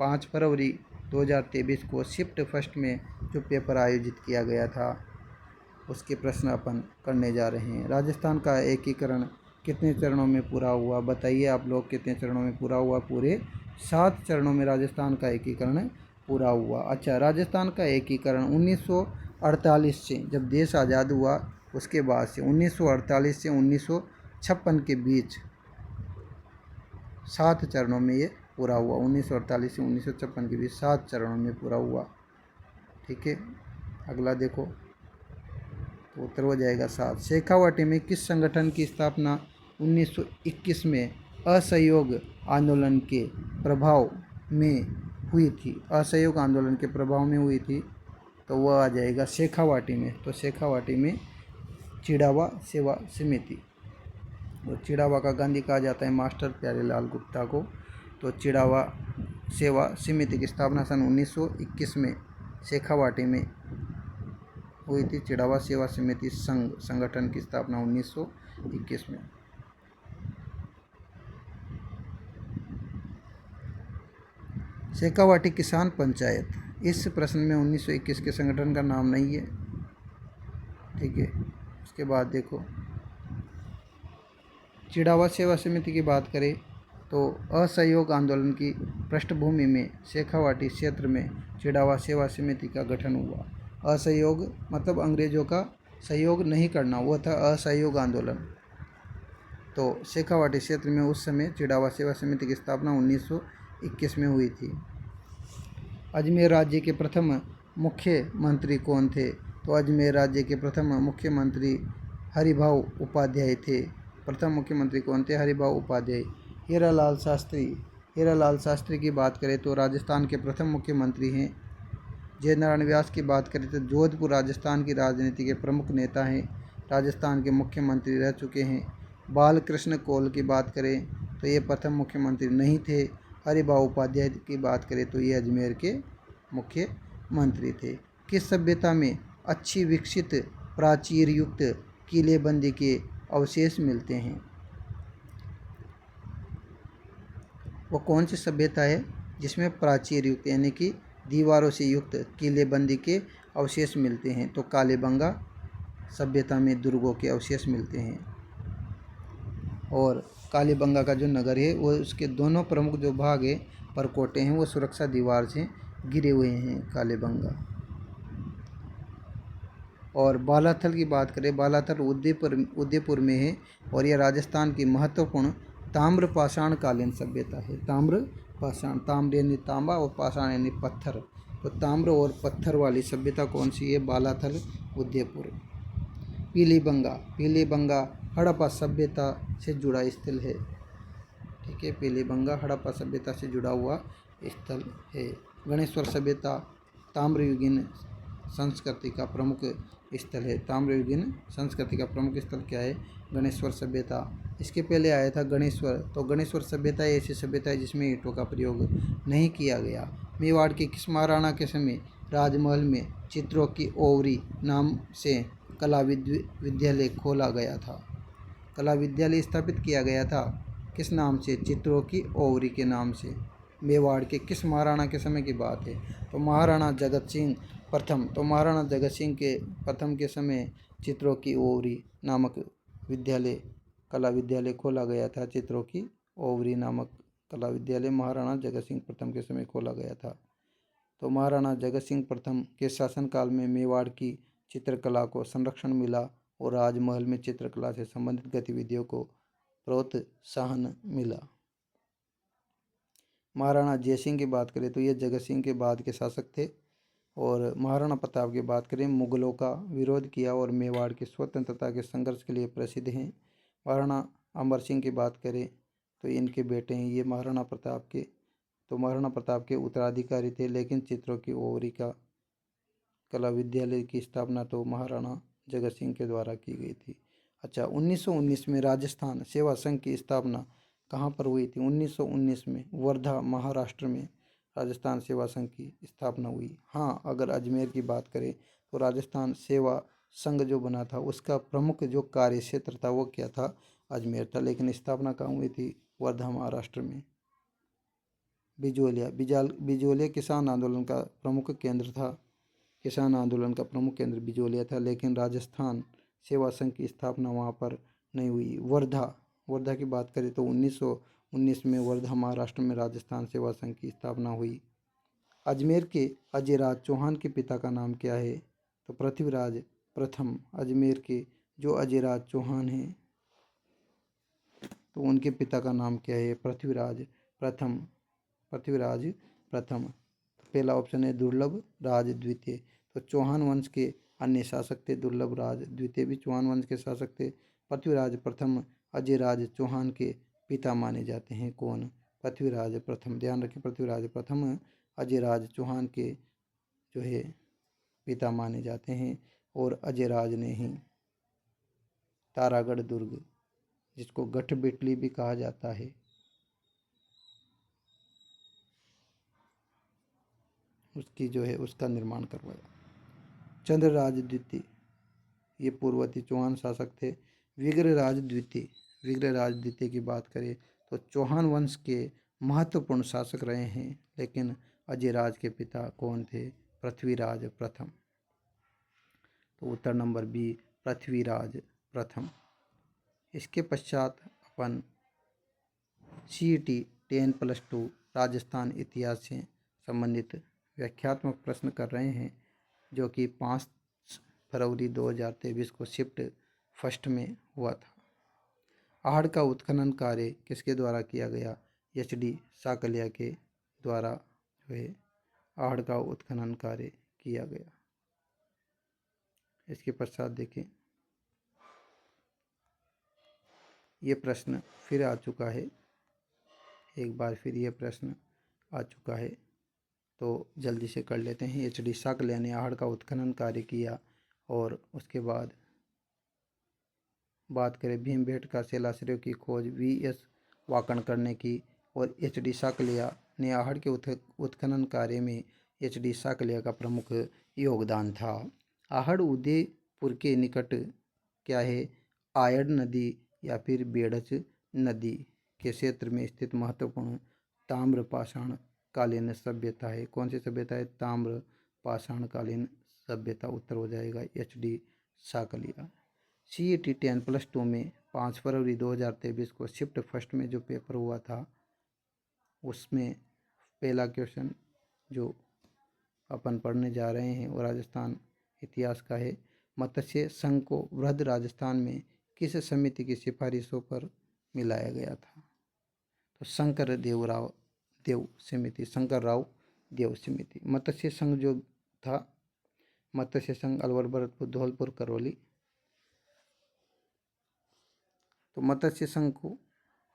5 फरवरी 2023 को शिफ्ट फर्स्ट में जो पेपर आयोजित किया गया था, उसके प्रश्न अपन करने जा रहे हैं। राजस्थान का एकीकरण कितने चरणों में पूरा हुआ? बताइए आप लोग, कितने चरणों में पूरा हुआ? पूरे 7 चरणों में राजस्थान का एकीकरण पूरा हुआ। अच्छा, राजस्थान का एकीकरण 1948 से, जब देश आज़ाद हुआ उसके बाद से 1948 से 1956 के बीच 7 चरणों में ये पूरा हुआ। 1948 से 1956 के बीच 7 चरणों में पूरा हुआ। ठीक है। अगला देखो, तो उत्तर हो जाएगा 7। शेखावाटी में किस संगठन की स्थापना 1921 में असहयोग आंदोलन के प्रभाव में हुई थी? असहयोग आंदोलन के प्रभाव में हुई थी, तो वह आ जाएगा शेखावाटी में। तो शेखावाटी में चिड़ावा सेवा समिति। और चिड़ावा का गांधी कहा जाता है मास्टर प्यारेलाल गुप्ता को। तो चिड़ावा सेवा समिति की स्थापना सन 1921 में शेखावाटी में हुई थी। चिड़ावा सेवा समिति संगठन की स्थापना 1921 में। शेखावाटी किसान पंचायत, इस प्रश्न में 1921 के संगठन का नाम नहीं है। ठीक है। उसके बाद देखो, चिड़ावा सेवा समिति की बात करें तो असहयोग आंदोलन की पृष्ठभूमि में शेखावाटी क्षेत्र में चिड़ावा सेवा समिति का गठन हुआ। असहयोग मतलब अंग्रेजों का सहयोग नहीं करना, वो था असहयोग आंदोलन। तो शेखावाटी क्षेत्र में उस समय चिड़ावा सेवा समिति की स्थापना 1921 में हुई थी। अजमेर राज्य के प्रथम मुख्यमंत्री कौन थे? तो अजमेर राज्य के प्रथम मुख्यमंत्री हरिभाऊ उपाध्याय थे। प्रथम मुख्यमंत्री कौन थे? हरिभाऊ उपाध्याय। हीरालाल शास्त्री की बात करें तो राजस्थान के प्रथम मुख्यमंत्री हैं। जयनारायण व्यास की बात करें तो जोधपुर राजस्थान की राजनीति के प्रमुख नेता हैं, राजस्थान के मुख्यमंत्री रह चुके हैं। बालकृष्ण कौल की बात करें तो ये प्रथम मुख्यमंत्री नहीं थे। हरिभाऊ उपाध्याय की बात करें तो ये अजमेर के मुख्यमंत्री थे। किस सभ्यता में अच्छी विकसित प्राचीर युक्त किलेबंदी के अवशेष मिलते हैं? वो कौन सी सभ्यता है जिसमें प्राचीर युक्त यानी कि दीवारों से युक्त किलेबंदी के अवशेष मिलते हैं? तो कालीबंगा सभ्यता में दुर्गों के अवशेष मिलते हैं। और कालीबंगा का जो नगर है वो उसके दोनों प्रमुख जो भाग है परकोटे हैं वो सुरक्षा दीवार से गिरे हुए हैं कालीबंगा। और बालाथल की बात करें, बालाथल उदयपुर में है और यह राजस्थान की महत्वपूर्ण ताम्र पाषाण कालीन सभ्यता है। ताम्र पाषाण, ताम्र यानी तांबा और पाषाण यानी पत्थर, तो ताम्र और पत्थर वाली सभ्यता कौन सी है? बालाथल उदयपुर। पीलीबंगा, पीलीबंगा हड़प्पा सभ्यता से जुड़ा स्थल है। ठीक है, पीलीबंगा हड़प्पा सभ्यता से जुड़ा हुआ स्थल है। गणेश्वर सभ्यता ताम्रयुगीन संस्कृति का प्रमुख स्थल है। ताम्रयुगीन संस्कृति का प्रमुख स्थल क्या है? गणेश्वर सभ्यता। इसके पहले आया था गणेश्वर, तो गणेश्वर सभ्यता ऐसी सभ्यता है जिसमें ईंटों का प्रयोग नहीं किया गया। मेवाड़ के किस महाराणा के समय राजमहल में चित्रों की ओवरी नाम से कला विद्यालय खोला गया था? कला विद्यालय स्थापित किया गया था किस नाम से? चित्रों की ओवरी के नाम से। मेवाड़ के किस महाराणा के समय की बात है? तो महाराणा जगत सिंह प्रथम। तो महाराणा जगत सिंह के प्रथम के समय चित्रों की ओवरी नामक विद्यालय, कला विद्यालय खोला गया था। चित्रों की ओवरी नामक कला विद्यालय महाराणा जगत सिंह प्रथम के समय खोला गया था। तो महाराणा जगत सिंह प्रथम के शासनकाल में मेवाड़ की चित्रकला को संरक्षण मिला और राजमहल में चित्रकला से संबंधित गतिविधियों को प्रोत्साहन मिला। महाराणा जयसिंह की बात करें तो ये जगत सिंह के बाद के शासक थे। और महाराणा प्रताप की बात करें, मुगलों का विरोध किया और मेवाड़ की स्वतंत्रता के संघर्ष के लिए प्रसिद्ध हैं। महाराणा अमर सिंह की बात करें तो इनके बेटे हैं ये महाराणा प्रताप के, तो महाराणा प्रताप के उत्तराधिकारी थे, लेकिन चित्रों की ओवरी का कला विद्यालय की स्थापना तो महाराणा जगत सिंह के द्वारा की गई थी। अच्छा, 1919 में राजस्थान सेवा संघ की स्थापना कहाँ पर हुई थी? 1919 में वर्धा महाराष्ट्र में राजस्थान सेवा संघ की स्थापना हुई। हाँ, अगर अजमेर की बात करें तो राजस्थान सेवा संघ जो बना था उसका प्रमुख जो कार्य क्षेत्र था वो क्या था? अजमेर था, लेकिन स्थापना कहाँ हुई थी? वर्धा महाराष्ट्र में। बिजोलिया किसान आंदोलन का प्रमुख केंद्र था। किसान आंदोलन का प्रमुख केंद्र बिजोलिया था, लेकिन राजस्थान सेवा संघ की स्थापना वहाँ पर नहीं हुई। वर्धा की बात करें तो 1919 में वर्धा महाराष्ट्र में राजस्थान सेवा संघ की स्थापना हुई। अजमेर के अजयराज चौहान के पिता का नाम क्या है? तो पृथ्वीराज प्रथम। अजमेर के जो अजयराज चौहान हैं तो उनके पिता का नाम क्या है? पृथ्वीराज प्रथम। पृथ्वीराज प्रथम। पहला ऑप्शन है दुर्लभ राज द्वितीय। तो चौहान वंश के अन्य शासक थे दुर्लभ राज द्वितीय, भी चौहान वंश के शासक थे। पृथ्वीराज प्रथम अजयराज चौहान के पिता माने जाते हैं। कौन? पृथ्वीराज प्रथम। ध्यान रखें, पृथ्वीराज प्रथम अजयराज चौहान के जो है पिता माने जाते हैं। और अजयराज ने ही तारागढ़ दुर्ग, जिसको गठबिटली भी कहा जाता है, उसकी जो है उसका निर्माण करवाया। चंद्रराज द्वितीय ये पूर्ववर्ती चौहान शासक थे। विग्रहराज द्वितीय, विग्रहराज द्वितीय की बात करें तो चौहान वंश के महत्वपूर्ण शासक रहे हैं, लेकिन अजयराज के पिता कौन थे? पृथ्वीराज प्रथम। तो उत्तर नंबर बी, पृथ्वीराज प्रथम। इसके पश्चात अपन CET 10+2 राजस्थान इतिहास से संबंधित व्याख्यात्मक प्रश्न कर रहे हैं, जो कि 5 फरवरी 2023 को शिफ्ट फर्स्ट में हुआ था। आहड़ का उत्खनन कार्य किसके द्वारा किया गया? HD साकलिया के द्वारा जो है आहड़ का उत्खनन कार्य किया गया। इसके पश्चात देखें, ये प्रश्न फिर आ चुका है, एक बार फिर ये प्रश्न आ चुका है, तो जल्दी से कर लेते हैं। HD साकलिया ने आहड़ का उत्खनन कार्य किया। और उसके बाद बात करें भीमबेटका शिलाश्रयों की खोज VS वाकणकर ने की। और HD साकलिया ने आहड़ के उत्खनन कार्य में HD साकलिया का प्रमुख योगदान था। आहड़ उदयपुर के निकट क्या है? आयड़ नदी या फिर बेड़च नदी के क्षेत्र में स्थित महत्वपूर्ण ताम्र पाषाण कालीन सभ्यता है। कौन सी सभ्यता है? ताम्र पाषाण कालीन सभ्यता। उत्तर हो जाएगा HD साकलिया। CET 10+2 में 5 फरवरी 2023 को शिफ्ट फर्स्ट में जो पेपर हुआ था उसमें पहला क्वेश्चन जो अपन पढ़ने जा रहे हैं वो राजस्थान इतिहास का है। मत्स्य संघ को वृहद राजस्थान में किस समिति की सिफारिशों पर मिलाया गया था? तो शंकर देव समिति, शंकर राव देव समिति। मत्स्य संघ जो था, मत्स्य संघ अलवर, भरतपुर, धौलपुर, करौली। तो मत्स्य संघ को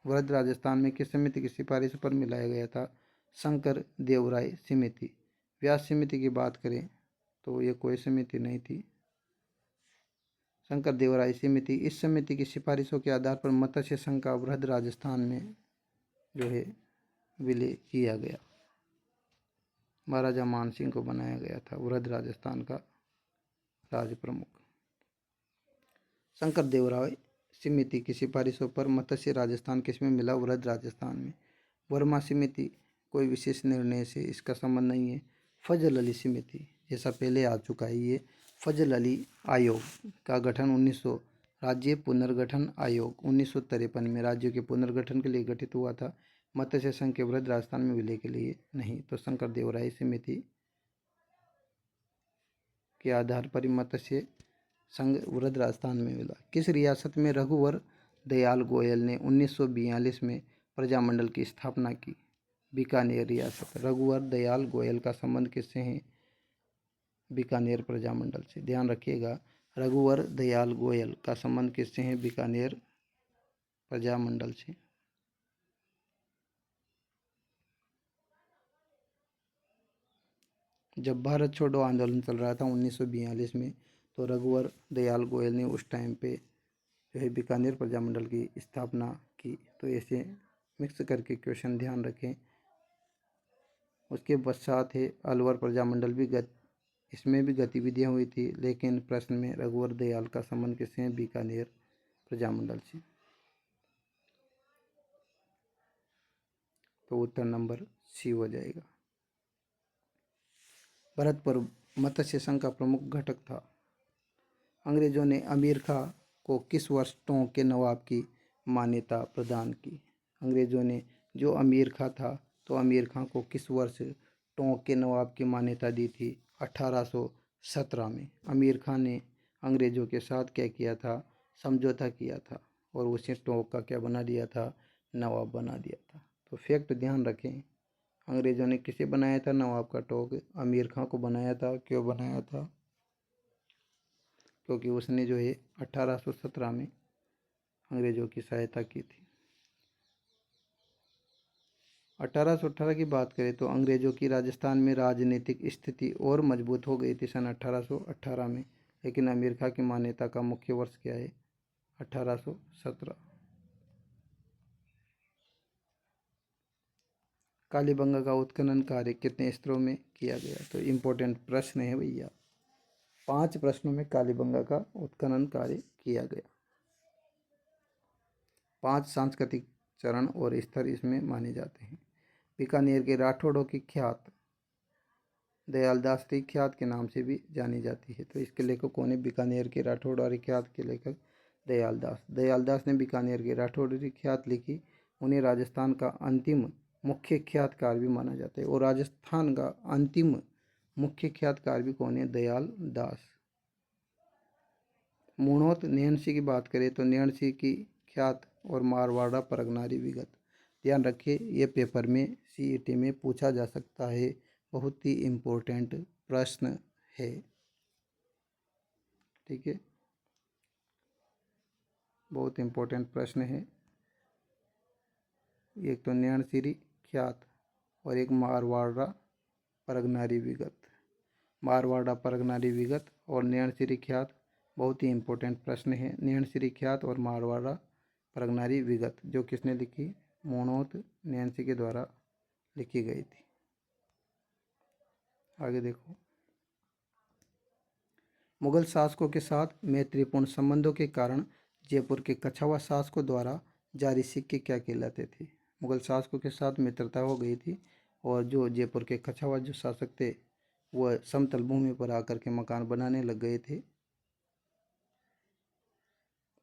वृहद राजस्थान में किस समिति की सिफारिश पर मिलाया गया था? शंकर देवराय समिति। व्यास समिति की बात करें तो ये कोई समिति नहीं थी। शंकर देवराय समिति, इस समिति की सिफारिशों के आधार पर मत्स्य संघ का वृहद राजस्थान में जो है विलय किया गया। महाराजा मानसिंह को बनाया गया था वृहद राजस्थान का राज प्रमुख। शंकर देवराय समिति की सिफारिशों पर मत्स्य राजस्थान किसमें मिला? वृहद राजस्थान में। वर्मा समिति, कोई विशेष निर्णय से इसका संबंध नहीं है। फजल अली समिति, जैसा पहले आ चुका है ये, फजल अली आयोग का गठन 1900, राज्य पुनर्गठन आयोग 1953 में राज्यों के पुनर्गठन के लिए गठित हुआ था। मत्स्य संघ के वृहद राजस्थान में विलय के लिए नहीं। तो शंकर देवराय समिति के आधार पर मत्स्य संघ वृहद राजस्थान में मिला। किस रियासत में रघुवर दयाल गोयल ने 1942 में प्रजामंडल की स्थापना की? बीकानेर रियासत। रघुवर दयाल गोयल का संबंध किससे है? बीकानेर प्रजामंडल से। ध्यान रखिएगा, रघुवर दयाल गोयल का संबंध किससे है? बीकानेर प्रजामंडल से। जब भारत छोड़ो आंदोलन चल रहा था 1942 में, तो रघुवर दयाल गोयल ने उस टाइम पे जो है बीकानेर प्रजामंडल की स्थापना की। तो ऐसे मिक्स करके क्वेश्चन ध्यान रखें। उसके पश्चात है अलवर प्रजामंडल भी इसमें भी गतिविधियां हुई थी, लेकिन प्रश्न में रघुवर दयाल का संबंध किससे है? बीकानेर प्रजामंडल से। तो उत्तर नंबर C हो जाएगा। भरतपुर मत्स्य संघ का प्रमुख घटक था। अंग्रेजों ने अमीर खां को किस वर्ष टोंक के नवाब की मान्यता प्रदान की? अंग्रेजों ने जो अमीर खां था, तो अमीर खां को किस वर्ष टोंक के नवाब की मान्यता दी थी? 1817 में। अमीर खां ने अंग्रेजों के साथ क्या किया था? समझौता किया था और उसे टोंक का क्या बना दिया था? नवाब बना दिया था। तो फैक्ट ध्यान रखें, अंग्रेजों ने किसे बनाया था नवाब का टोंक? अमीर खां को बनाया था। क्यों बनाया था? क्योंकि उसने जो है 1817 में अंग्रेजों की सहायता की थी। 1818 की बात करें तो अंग्रेजों की राजस्थान में राजनीतिक स्थिति और मजबूत हो गई थी सन 1818 में, लेकिन अमीर खां की मान्यता का मुख्य वर्ष क्या है? 1817। कालीबंगा का उत्खनन कार्य कितने स्तरों में किया गया? तो इम्पोर्टेंट प्रश्न है भैया। 5 प्रश्नों में कालीबंगा का उत्खनन कार्य किया गया। 5 सांस्कृतिक चरण और स्तर इसमें माने जाते हैं। बीकानेर के राठौड़ों की ख्यात दयालदास ख्यात के नाम से भी जानी जाती है। तो इसके लेखक कौन है? बीकानेर के राठौड़ और ख्यात के लेखक दयालदास। दयालदास ने बीकानेर के राठौड़ की ख्यात लिखी। उन्हें राजस्थान का अंतिम मुख्य ख्यातकार भी माना जाता है। और राजस्थान का अंतिम मुख्य ख्यातकार भी कौन है? दयालदास। मूणोत नैणसी की बात करें तो नैणसी की ख्यात और मारवाड़ा परगनारी विगत। ध्यान रखिए, ये पेपर में CET में पूछा जा सकता है। बहुत ही इम्पोर्टेंट प्रश्न है। ठीक है, बहुत इम्पोर्टेंट प्रश्न है। एक तो नैणसीरी ख्यात और एक मारवाड़ा परगनारी विगत। मारवाड़ा परगनारी विगत और नैणसीरी ख्यात बहुत ही इम्पोर्टेंट प्रश्न है। नैणसीरी ख्यात और मारवाड़ा परगनारी विगत जो किसने लिखी? मूणोत नैणसी के द्वारा लिखी गई थी। आगे देखो, मुगल शासकों के साथ मैत्रीपूर्ण संबंधों के कारण जयपुर के कछावा शासकों द्वारा जारी सिक्के क्या कहलाते थे? मुगल शासकों के साथ मित्रता हो गई थी और जो जयपुर के कछावा जो शासक थे वह समतल भूमि पर आकर के मकान बनाने लग गए थे।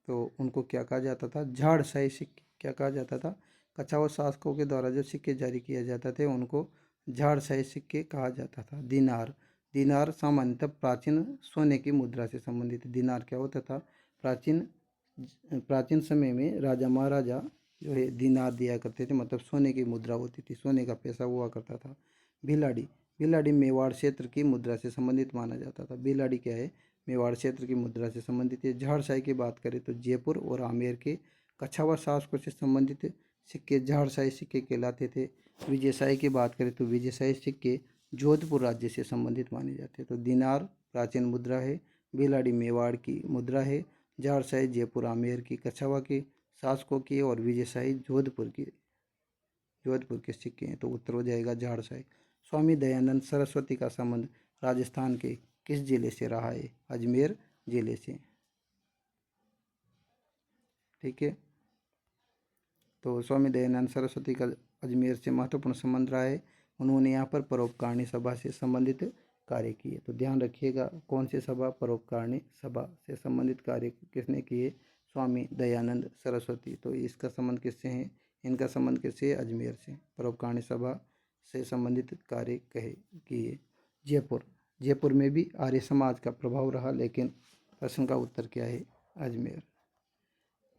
तो उनको क्या कहा जाता था, झाड़शाही सिक्के क्या कहा जाता था, कछावा शासकों के द्वारा जो सिक्के जारी किए जाते थे उनको झाड़शाही सिक्के कहा जाता था। दिनार, दिनार सामान्यतः प्राचीन सोने की मुद्रा से संबंधित है। दिनार क्या होता था, प्राचीन प्राचीन समय में राजा महाराजा जो है दिनार दिया करते थे, मतलब सोने की मुद्रा होती थी, सोने का पैसा हुआ करता था। भिलाड़ी, भिलाड़ी मेवाड़ क्षेत्र की मुद्रा से संबंधित माना जाता था। भिलाड़ी क्या है, मेवाड़ क्षेत्र की मुद्रा से संबंधित है। झाड़शाही की बात करें तो जयपुर और आमेर के कछावा शासकों से संबंधित सिक्के झाड़शाही सिक्के कहलाते थे। विजयशाही की बात करें तो विजयशाही सिक्के जोधपुर राज्य से संबंधित माने जाते हैं। तो दिनार प्राचीन मुद्रा है, भिलाड़ी मेवाड़ की मुद्रा है, झाड़शाही जयपुर आमेर की कछावा के शासकों की और विजयशाही जोधपुर के सिक्के हैं। तो उत्तर हो जाएगा झाड़शाही। स्वामी दयानंद सरस्वती का संबंध राजस्थान के किस जिले से रहा है, अजमेर जिले से। ठीक है, तो स्वामी दयानंद सरस्वती का अजमेर से महत्वपूर्ण संबंध रहा है। उन्होंने यहाँ पर परोपकारिणी सभा से संबंधित कार्य किए। तो ध्यान रखिएगा, कौन सी सभा, परोपकारिणी सभा से संबंधित कार्य किसने किए, स्वामी दयानंद सरस्वती। तो इसका संबंध किससे है, इनका संबंध किससे, अजमेर से। परोपकारिणी सभा से संबंधित कार्य किए। जयपुर, जयपुर में भी आर्य समाज का प्रभाव रहा, लेकिन प्रश्न का उत्तर क्या है, अजमेर।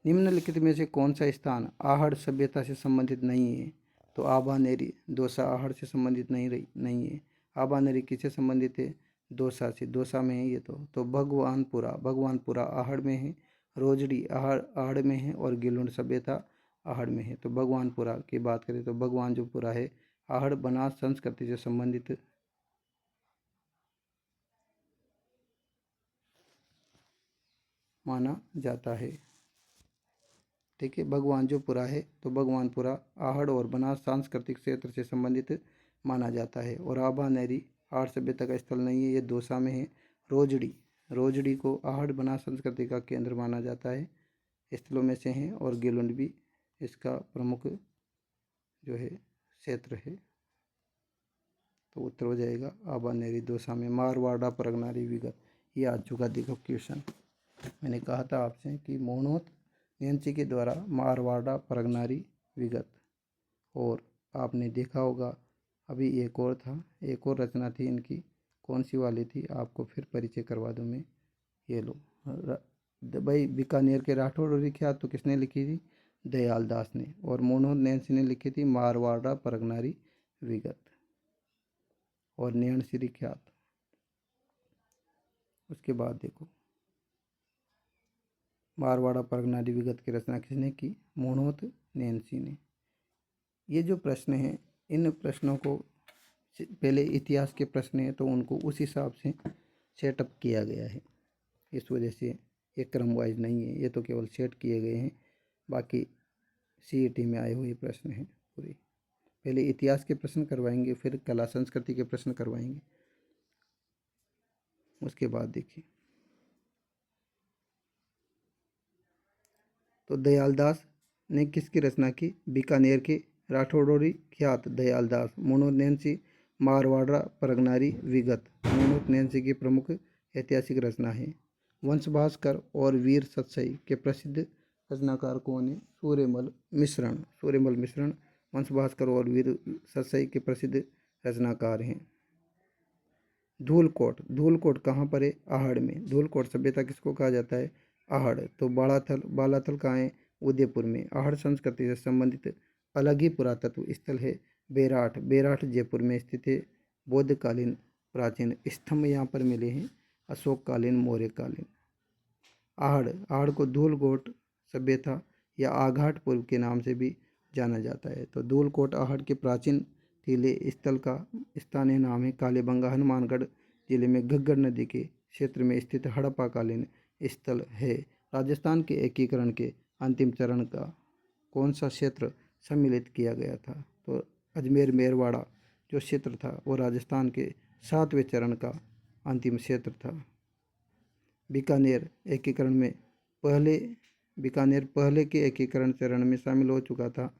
निम्नलिखित में से कौन सा स्थान आहड़ सभ्यता से संबंधित नहीं है, तो आभानेरी दौसा आहड़ से संबंधित नहीं है। आभानेरी किससे संबंधित है, दौसा से, दौसा में है ये। तो भगवानपुरा, भगवानपुरा आहड़ में है, रोजड़ी आहड़ में है और गिलुंड सभ्यता आहड़ में है। तो भगवानपुरा की बात करें तो भगवान जो पुरा है आहड़ बनास संस्कृति से संबंधित माना जाता है। ठीक है, भगवान जो पुरा है तो भगवानपुरा आहड़ और बनास सांस्कृतिक क्षेत्र से संबंधित माना जाता है। और आभानेरी आहड़ सभ्यता का स्थल नहीं है, ये दौसा में है। रोजड़ी, रोजड़ी को आहड़ बनास संस्कृति का केंद्र माना जाता है, स्थलों में से है। और गिलुंड भी इसका प्रमुख जो है क्षेत्र है। तो उत्तर हो जाएगा आभानेरी दौसा में। मारवाड़ा परगनारी विगत, ये आ चुका, देखो क्वेश्चन। मैंने कहा था आपसे कि मोहनोत नैंसी के द्वारा मारवाड़ा परगनारी विगत, और आपने देखा होगा अभी एक और था, एक और रचना थी इनकी, कौन सी वाली थी, आपको फिर परिचय करवा दूँ मैं। ये लो भाई, बीकानेर के राठौड़ और विख्यात तो किसने लिखी थी, दयाल दास ने। और मोहनोत नैंसी ने लिखी थी मारवाड़ा परगनारी विगत और नैंसी ख्यात। उसके बाद देखो, मारवाड़ा परगनारी विगत की रचना किसने की, मोहनोत नैंसी ने। ये जो प्रश्न हैं, इन प्रश्नों को पहले इतिहास के प्रश्न हैं तो उनको उस हिसाब से सेटअप किया गया है, इस वजह से ये क्रम वाइज नहीं है, ये तो केवल सेट किए गए हैं। बाकी सीईटी में आए हुए प्रश्न हैं पूरे। पहले इतिहास के प्रश्न करवाएंगे, फिर कला संस्कृति के प्रश्न करवाएंगे, उसके बाद देखिए। तो दयालदास ने किसकी रचना की, बीकानेर के राठौड़ोरी ख्यात दयालदास। मोहनोत नैंसी मारवाड़ा परगनारी विगत मोहनोत नैंसी की प्रमुख ऐतिहासिक रचना है। वंश भास्कर और वीर सतसई के प्रसिद्ध रचनाकार कौन है, सूर्यमल मिश्रण। सूर्यमल मिश्रण वंश भास्कर और वीर सतसई के प्रसिद्ध रचनाकार हैं। धूलकोट, धूलकोट कहाँ पर है, आहड़ में। धूलकोट सभ्यता किसको कहा जाता है, आहड़। तो बालाथल, बालाथल कहाँ है, उदयपुर में। आहड़ संस्कृति से संबंधित अलग ही पुरातत्व स्थल है बेराठ। बेराठ जयपुर में स्थित है। बौद्धकालीन प्राचीन स्तंभ यहाँ पर मिले हैं, अशोककालीन, मौर्यकालीन। आहड़, आहड़ को धूलकोट सभ्यता या आघाट पूर्व के नाम से भी जाना जाता है। तो धूलकोट आहड़ के प्राचीन टीले स्थल का स्थानीय नाम है। कालीबंगा हनुमानगढ़ जिले में घग्गर नदी के क्षेत्र में स्थित हड़प्पाकालीन स्थल है। राजस्थान के एकीकरण के अंतिम चरण का कौन सा क्षेत्र सम्मिलित किया गया था, तो अजमेर मेरवाड़ा जो क्षेत्र था वो राजस्थान के 7वें चरण का अंतिम क्षेत्र था। बीकानेर एकीकरण में बीकानेर पहले के एकीकरण चरण में शामिल हो चुका था।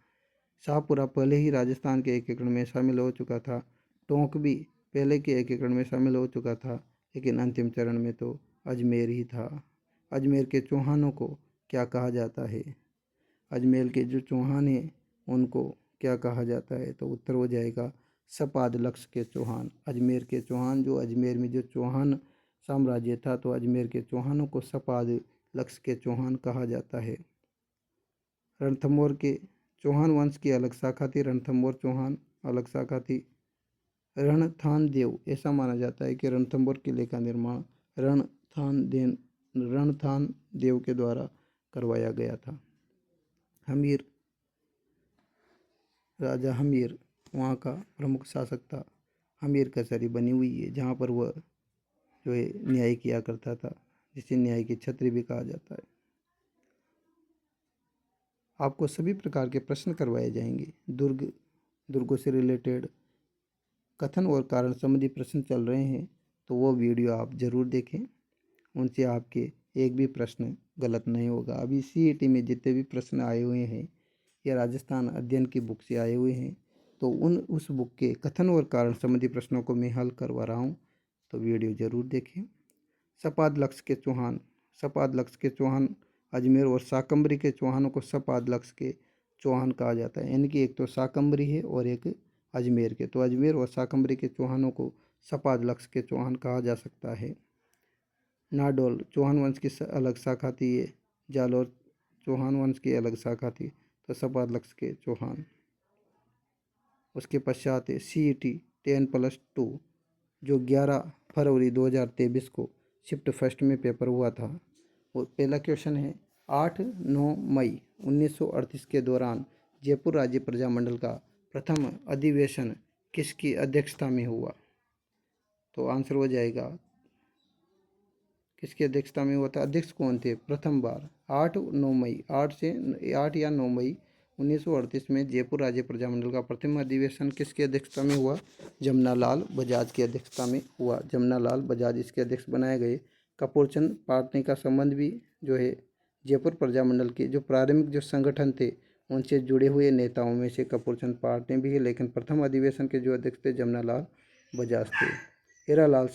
शाहपुरा पहले ही राजस्थान के एक एकड़ में शामिल हो चुका था। टोंक भी पहले के एक एकड़ में शामिल हो चुका था, लेकिन अंतिम चरण में तो अजमेर ही था। अजमेर के चौहानों को क्या कहा जाता है? अजमेर के जो चौहान हैं उनको क्या कहा जाता है? तो उत्तर हो जाएगा सपाद लक्ष्य के चौहान। अजमेर के चौहान, जो अजमेर में जो चौहान साम्राज्य था, तो अजमेर के चौहानों को सपाद लक्ष्य के चौहान कहा जाता है। रणथंभौर के चौहान वंश की अलग शाखा थी, रणथंभौर चौहान अलग शाखा थी। रणथान देव, ऐसा माना जाता है कि रणथंभौर किले का निर्माण रणथान देव के द्वारा करवाया गया था। हमीर, राजा हमीर वहाँ का प्रमुख शासक था। हमीर कचहरी बनी हुई है जहाँ पर वह जो है न्याय किया करता था, जिसे न्याय की छतरी भी कहा जाता है। आपको सभी प्रकार के प्रश्न करवाए जाएंगे। दुर्गों से रिलेटेड कथन और कारण संबंधी प्रश्न चल रहे हैं, तो वो वीडियो आप ज़रूर देखें। उनसे आपके एक भी प्रश्न गलत नहीं होगा। अभी सीईटी में जितने भी प्रश्न आए हुए हैं या राजस्थान अध्ययन की बुक से आए हुए हैं, तो उस बुक के कथन और कारण संबंधी प्रश्नों को मैं हल करवा रहा हूँ, तो वीडियो ज़रूर देखें। सपाद लक्ष्य के चौहान, सपाद लक्ष्य के चौहान अजमेर और शाकंभरी के चौहानों को सपाद लक्ष्य के चौहान कहा जाता है। यानी कि एक तो शाकंभरी है और एक अजमेर के, तो अजमेर और शाकंभरी के चौहानों को सपाद लक्ष्य के चौहान कहा जा सकता है। नाडोल चौहान वंश की अलग शाखा थी ये, जालौर चौहान वंश की अलग शाखा थी, तो सपाद लक्ष्य के चौहान। उसके पश्चात CET 10+2 जो 11 फरवरी 2023 को शिफ्ट फर्स्ट में पेपर हुआ था। वो पहला क्वेश्चन है, 8-9 मई 1938 के दौरान जयपुर राज्य प्रजामंडल का प्रथम अधिवेशन किसकी अध्यक्षता में हुआ? तो आंसर हो जाएगा किसकी अध्यक्षता में हुआ था? अध्यक्ष कौन थे प्रथम बार? 8-9 मई 8 या 9 मई 1938 में जयपुर राज्य प्रजामंडल का प्रथम अधिवेशन किसकी अध्यक्षता में हुआ? जमनालाल बजाज की अध्यक्षता में हुआ। जमनालाल बजाज इसके अध्यक्ष बनाए गए। कपूरचंद पाटनी का संबंध भी जो है जयपुर प्रजामंडल के जो प्रारंभिक जो संगठन थे उनसे जुड़े हुए नेताओं में से कपूरचंद पाटनी भी है, लेकिन प्रथम अधिवेशन के जो अध्यक्ष थे जमनालाल बजाज थे। हीरालाल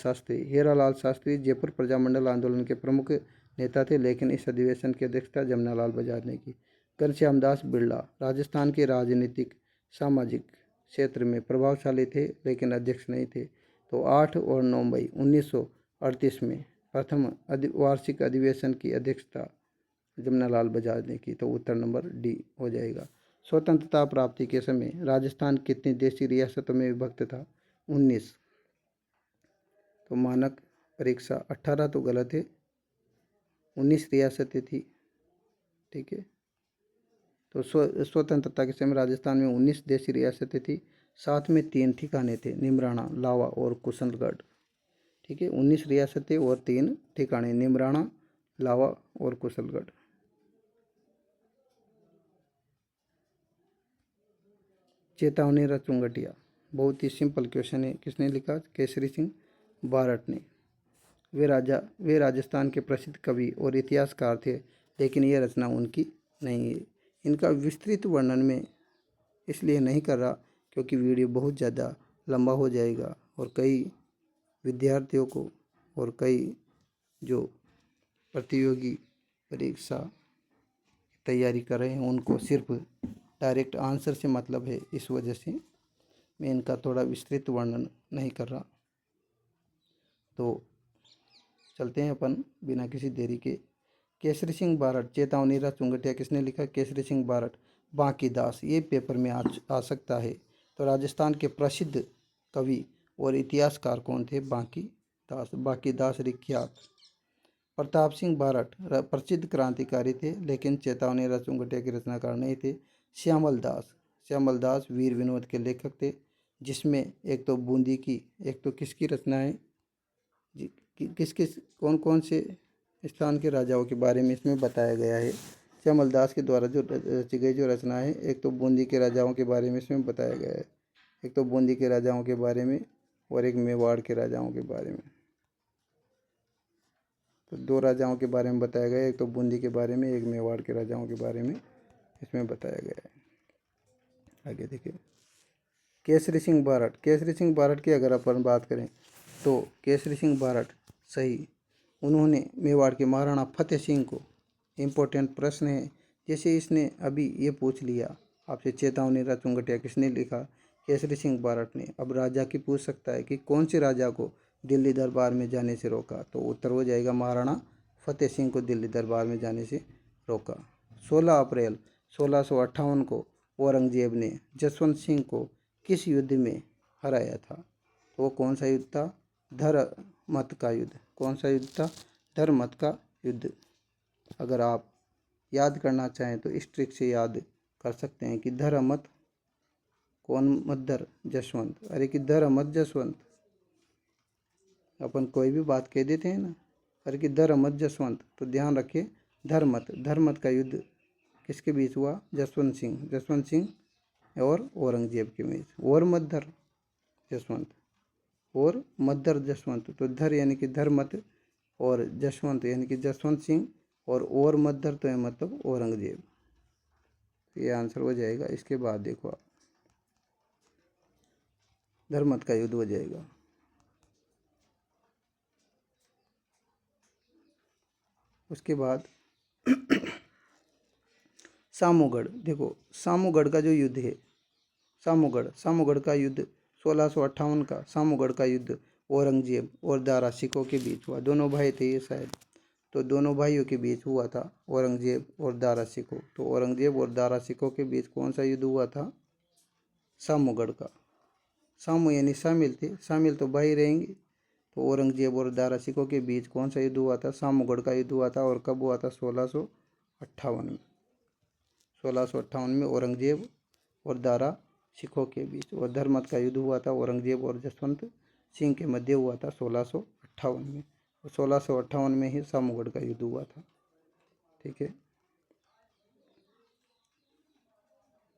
शास्त्री जयपुर प्रजामंडल आंदोलन के प्रमुख नेता थे, लेकिन इस अधिवेशन की अध्यक्षता जमनालाल बजाज ने की। घनश्याम दास बिरला राजस्थान के राजनीतिक सामाजिक क्षेत्र में प्रभावशाली थे, लेकिन अध्यक्ष नहीं थे। तो 8 और 9 मई 1938 में प्रथम वार्षिक अधिवेशन की अध्यक्षता जमनालाल बजाज ने की, तो उत्तर नंबर डी हो जाएगा। स्वतंत्रता प्राप्ति के समय राजस्थान कितनी देशी रियासतों में विभक्त था? 19। तो मानक परीक्षा 18 तो गलत है, 19 रियासतें थी। ठीक है, तो स्वतंत्रता के समय राजस्थान में 19 देशी रियासतें थी, साथ में 3 ठिकाने थे, निमराना, लावा और कुशलगढ़। ठीक है, 19 रियासतें और 3 ठिकाने, निमराना, लावा और कुशलगढ़। चेतावनी चुंगटिया, बहुत ही सिंपल क्वेश्चन है। किसने लिखा? केसरी सिंह बारट ने। वे राजस्थान के प्रसिद्ध कवि और इतिहासकार थे, लेकिन यह रचना उनकी नहीं है। इनका विस्तृत वर्णन में इसलिए नहीं कर रहा क्योंकि वीडियो बहुत ज़्यादा लंबा हो जाएगा, और कई विद्यार्थियों को और कई जो प्रतियोगी परीक्षा तैयारी कर रहे हैं उनको सिर्फ डायरेक्ट आंसर से मतलब है, इस वजह से मैं इनका थोड़ा विस्तृत वर्णन नहीं कर रहा। तो चलते हैं अपन बिना किसी देरी के। केसरी सिंह बारट, चेतावनी चुंगटिया किसने लिखा? केसरी सिंह बारट। बांकीदास, ये पेपर में आ सकता है। तो राजस्थान के प्रसिद्ध कवि और इतिहासकार कौन थे? बांकीदास विख्यात। प्रताप सिंह बारट प्रसिद्ध क्रांतिकारी थे, लेकिन चेतावनी चुंगटिया के रचनाकार नहीं थे। श्यामल दास वीर विनोद के लेखक थे, जिसमें एक तो बूंदी की, एक तो किसकी रचनाएं, किस किस कौन कौन से स्थान के राजाओं के बारे में इसमें बताया गया है। श्यामल दास के द्वारा जो रची गई जो रचना है, एक तो बूंदी के राजाओं के बारे में इसमें बताया गया है, एक तो बूंदी के राजाओं के बारे में और एक मेवाड़ के राजाओं के बारे में। तो 2 राजाओं के बारे में बताया गया है, एक तो बूंदी के बारे में, एक मेवाड़ के राजाओं के बारे में इसमें बताया गया है। आगे देखिए, केसरी सिंह बारठ। केसरी सिंह बारठ की अगर अपन बात करें तो केसरी सिंह बारठ सही, उन्होंने मेवाड़ के महाराणा फतेह सिंह को, इम्पोर्टेंट प्रश्न है, जैसे इसने अभी ये पूछ लिया आपसे, चेतावनी चुंगटिया किसने लिखा? केसरी सिंह बारठ ने। अब राजा की पूछ सकता है कि कौन से राजा को दिल्ली दरबार में जाने से रोका, तो उत्तर हो जाएगा महाराणा फतेह सिंह को दिल्ली दरबार में जाने से रोका। 16 अप्रैल 1658 को औरंगजेब ने जसवंत सिंह को किस युद्ध में हराया था? तो वो कौन सा युद्ध था? धरमत का युद्ध। कौन सा युद्ध था? धरमत का युद्ध। अगर आप याद करना चाहें तो इस ट्रिक से याद कर सकते हैं कि धरमत कौन मद्दर जसवंत, अरे कि धरमत जसवंत, अपन कोई भी बात कह देते हैं ना, अरे कि धरमत जसवंत, तो ध्यान रखिए धरमत। धरमत का युद्ध किसके बीच हुआ? जसवंत सिंह और औरंगजेब के बीच। और मद्दर जसवंत, और मद्दर जसवंत, तो धर यानी कि धरमत और जसवंत यानी कि जसवंत सिंह, और मद्दर तो है मतलब औरंगजेब। ये आंसर हो जाएगा। इसके बाद देखो आप, धरमत का युद्ध हो जाएगा। उसके बाद सामूगढ़। देखो सामूगढ़ का जो युद्ध है, सामूगढ़ का युद्ध 1658 का सामूगढ़ का युद्ध औरंगजेब और दारा सिकों के बीच हुआ। दोनों भाई थे ये शायद, तो दोनों भाइयों के बीच हुआ था, औरंगजेब और दारा सिकों। तो औरंगजेब और दारा सिकों के बीच कौन सा युद्ध हुआ था? सामूगढ़ का। सामू यानी शामिल थे, शामिल तो भाई रहेंगे। तो औरंगजेब और दारा सिकों के बीच कौन सा युद्ध हुआ था? सामूगढ़ का युद्ध हुआ था। और कब हुआ था? 1658 में। 1658 में औरंगजेब और दारा सिखों के बीच। और धरमत का युद्ध हुआ था औरंगजेब और जसवंत सिंह के मध्य हुआ था 1658 में। और 1658 में ही सामूगढ़ का युद्ध हुआ था। ठीक है।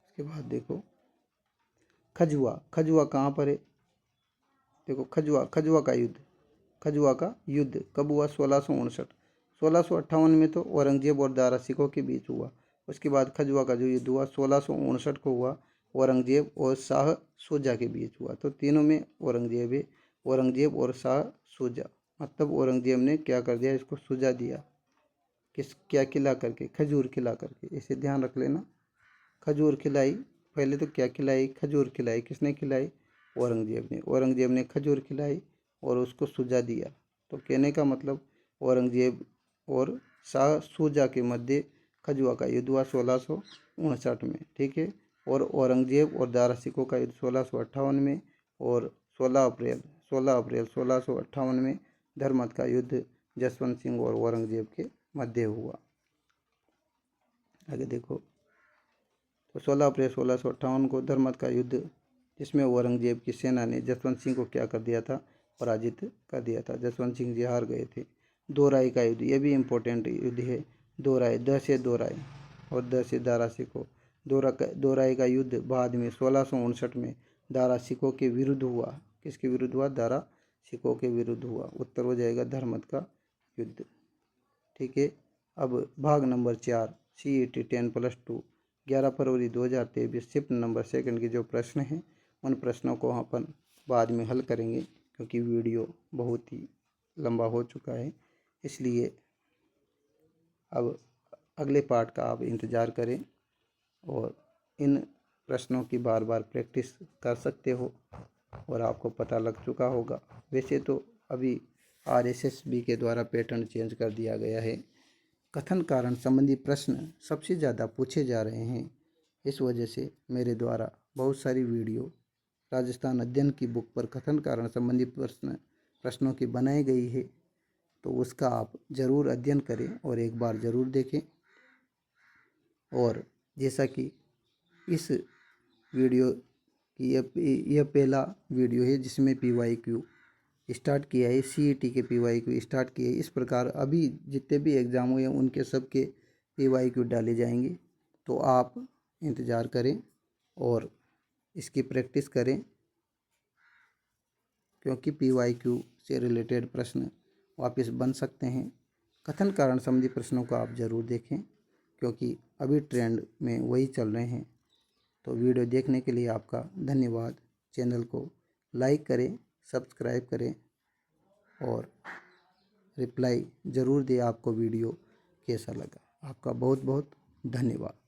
इसके बाद देखो खजुआ। खजुआ कहाँ पर है? देखो खजुआ का युद्ध कब हुआ? 1659। 1658 में तो औरंगजेब और दारा सिकों के बीच हुआ। उसके बाद खजुआ का जो युद्ध हुआ 1659 को हुआ, औरंगजेब और शाह शुजा के बीच हुआ। तो तीनों में औरंगजेब है, औरंगजेब और शाह शुजा। मतलब औरंगजेब ने क्या कर दिया? इसको सुझा दिया। क्या खिला करके? खजूर खिला करके। इसे ध्यान रख लेना। खजूर खिलाई, पहले तो क्या खिलाई? खजूर खिलाई। किसने खिलाई? औरंगजेब ने खजूर खिलाई और उसको सुझा दिया। तो कहने का मतलब औरंगजेब और शाह शुजा के मध्य खजुआ का युद्ध हुआ 1659 में। ठीक है। और औरंगजेब और दारा सिकों का युद्ध 1658 में। और 16 अप्रैल 1658 में धरमत का युद्ध जसवंत सिंह और औरंगजेब के मध्य हुआ। आगे देखो, तो 16 अप्रैल 1658 को धरमत का युद्ध, जिसमें औरंगजेब की सेना ने जसवंत सिंह को क्या कर दिया था? पराजित कर दिया था। जसवंत सिंह जी हार गए थे। दोराई का युद्ध, ये भी इम्पोर्टेंट युद्ध है। दोराई, द से दोराई और द से दारा सिकों। दोराई का युद्ध बाद में 1659 में दारा सिकों के विरुद्ध हुआ। किसके विरुद्ध हुआ? दारा सिकों के विरुद्ध हुआ। उत्तर हो जाएगा धरमत का युद्ध। ठीक है। अब भाग नंबर 4 CET 10+2 11 फरवरी 2023 शिफ्ट नंबर 2 के जो प्रश्न हैं, उन प्रश्नों को अपन बाद में हल करेंगे, क्योंकि वीडियो बहुत ही लंबा हो चुका है। इसलिए अब अगले पार्ट का आप इंतज़ार करें और इन प्रश्नों की बार बार प्रैक्टिस कर सकते हो और आपको पता लग चुका होगा। वैसे तो अभी RSSB के द्वारा पैटर्न चेंज कर दिया गया है। कथन कारण संबंधी प्रश्न सबसे ज़्यादा पूछे जा रहे हैं। इस वजह से मेरे द्वारा बहुत सारी वीडियो राजस्थान अध्ययन की बुक पर कथन कारण संबंधी प्रश्नों की बनाई गई है। तो उसका आप ज़रूर अध्ययन करें और एक बार ज़रूर देखें। और जैसा कि इस वीडियो की यह पहला वीडियो है जिसमें PYQ स्टार्ट किया है, CET के PYQ स्टार्ट किए। इस प्रकार अभी जितने भी एग्ज़ाम हुए हैं उनके सबके PYQ डाले जाएंगे। तो आप इंतज़ार करें और इसकी प्रैक्टिस करें, क्योंकि PYQ से रिलेटेड प्रश्न वापस बन सकते हैं। कथन कारण संबंधी प्रश्नों को आप ज़रूर देखें, क्योंकि अभी ट्रेंड में वही चल रहे हैं। तो वीडियो देखने के लिए आपका धन्यवाद। चैनल को लाइक करें, सब्सक्राइब करें और रिप्लाई ज़रूर दें आपको वीडियो कैसा लगा। आपका बहुत बहुत धन्यवाद।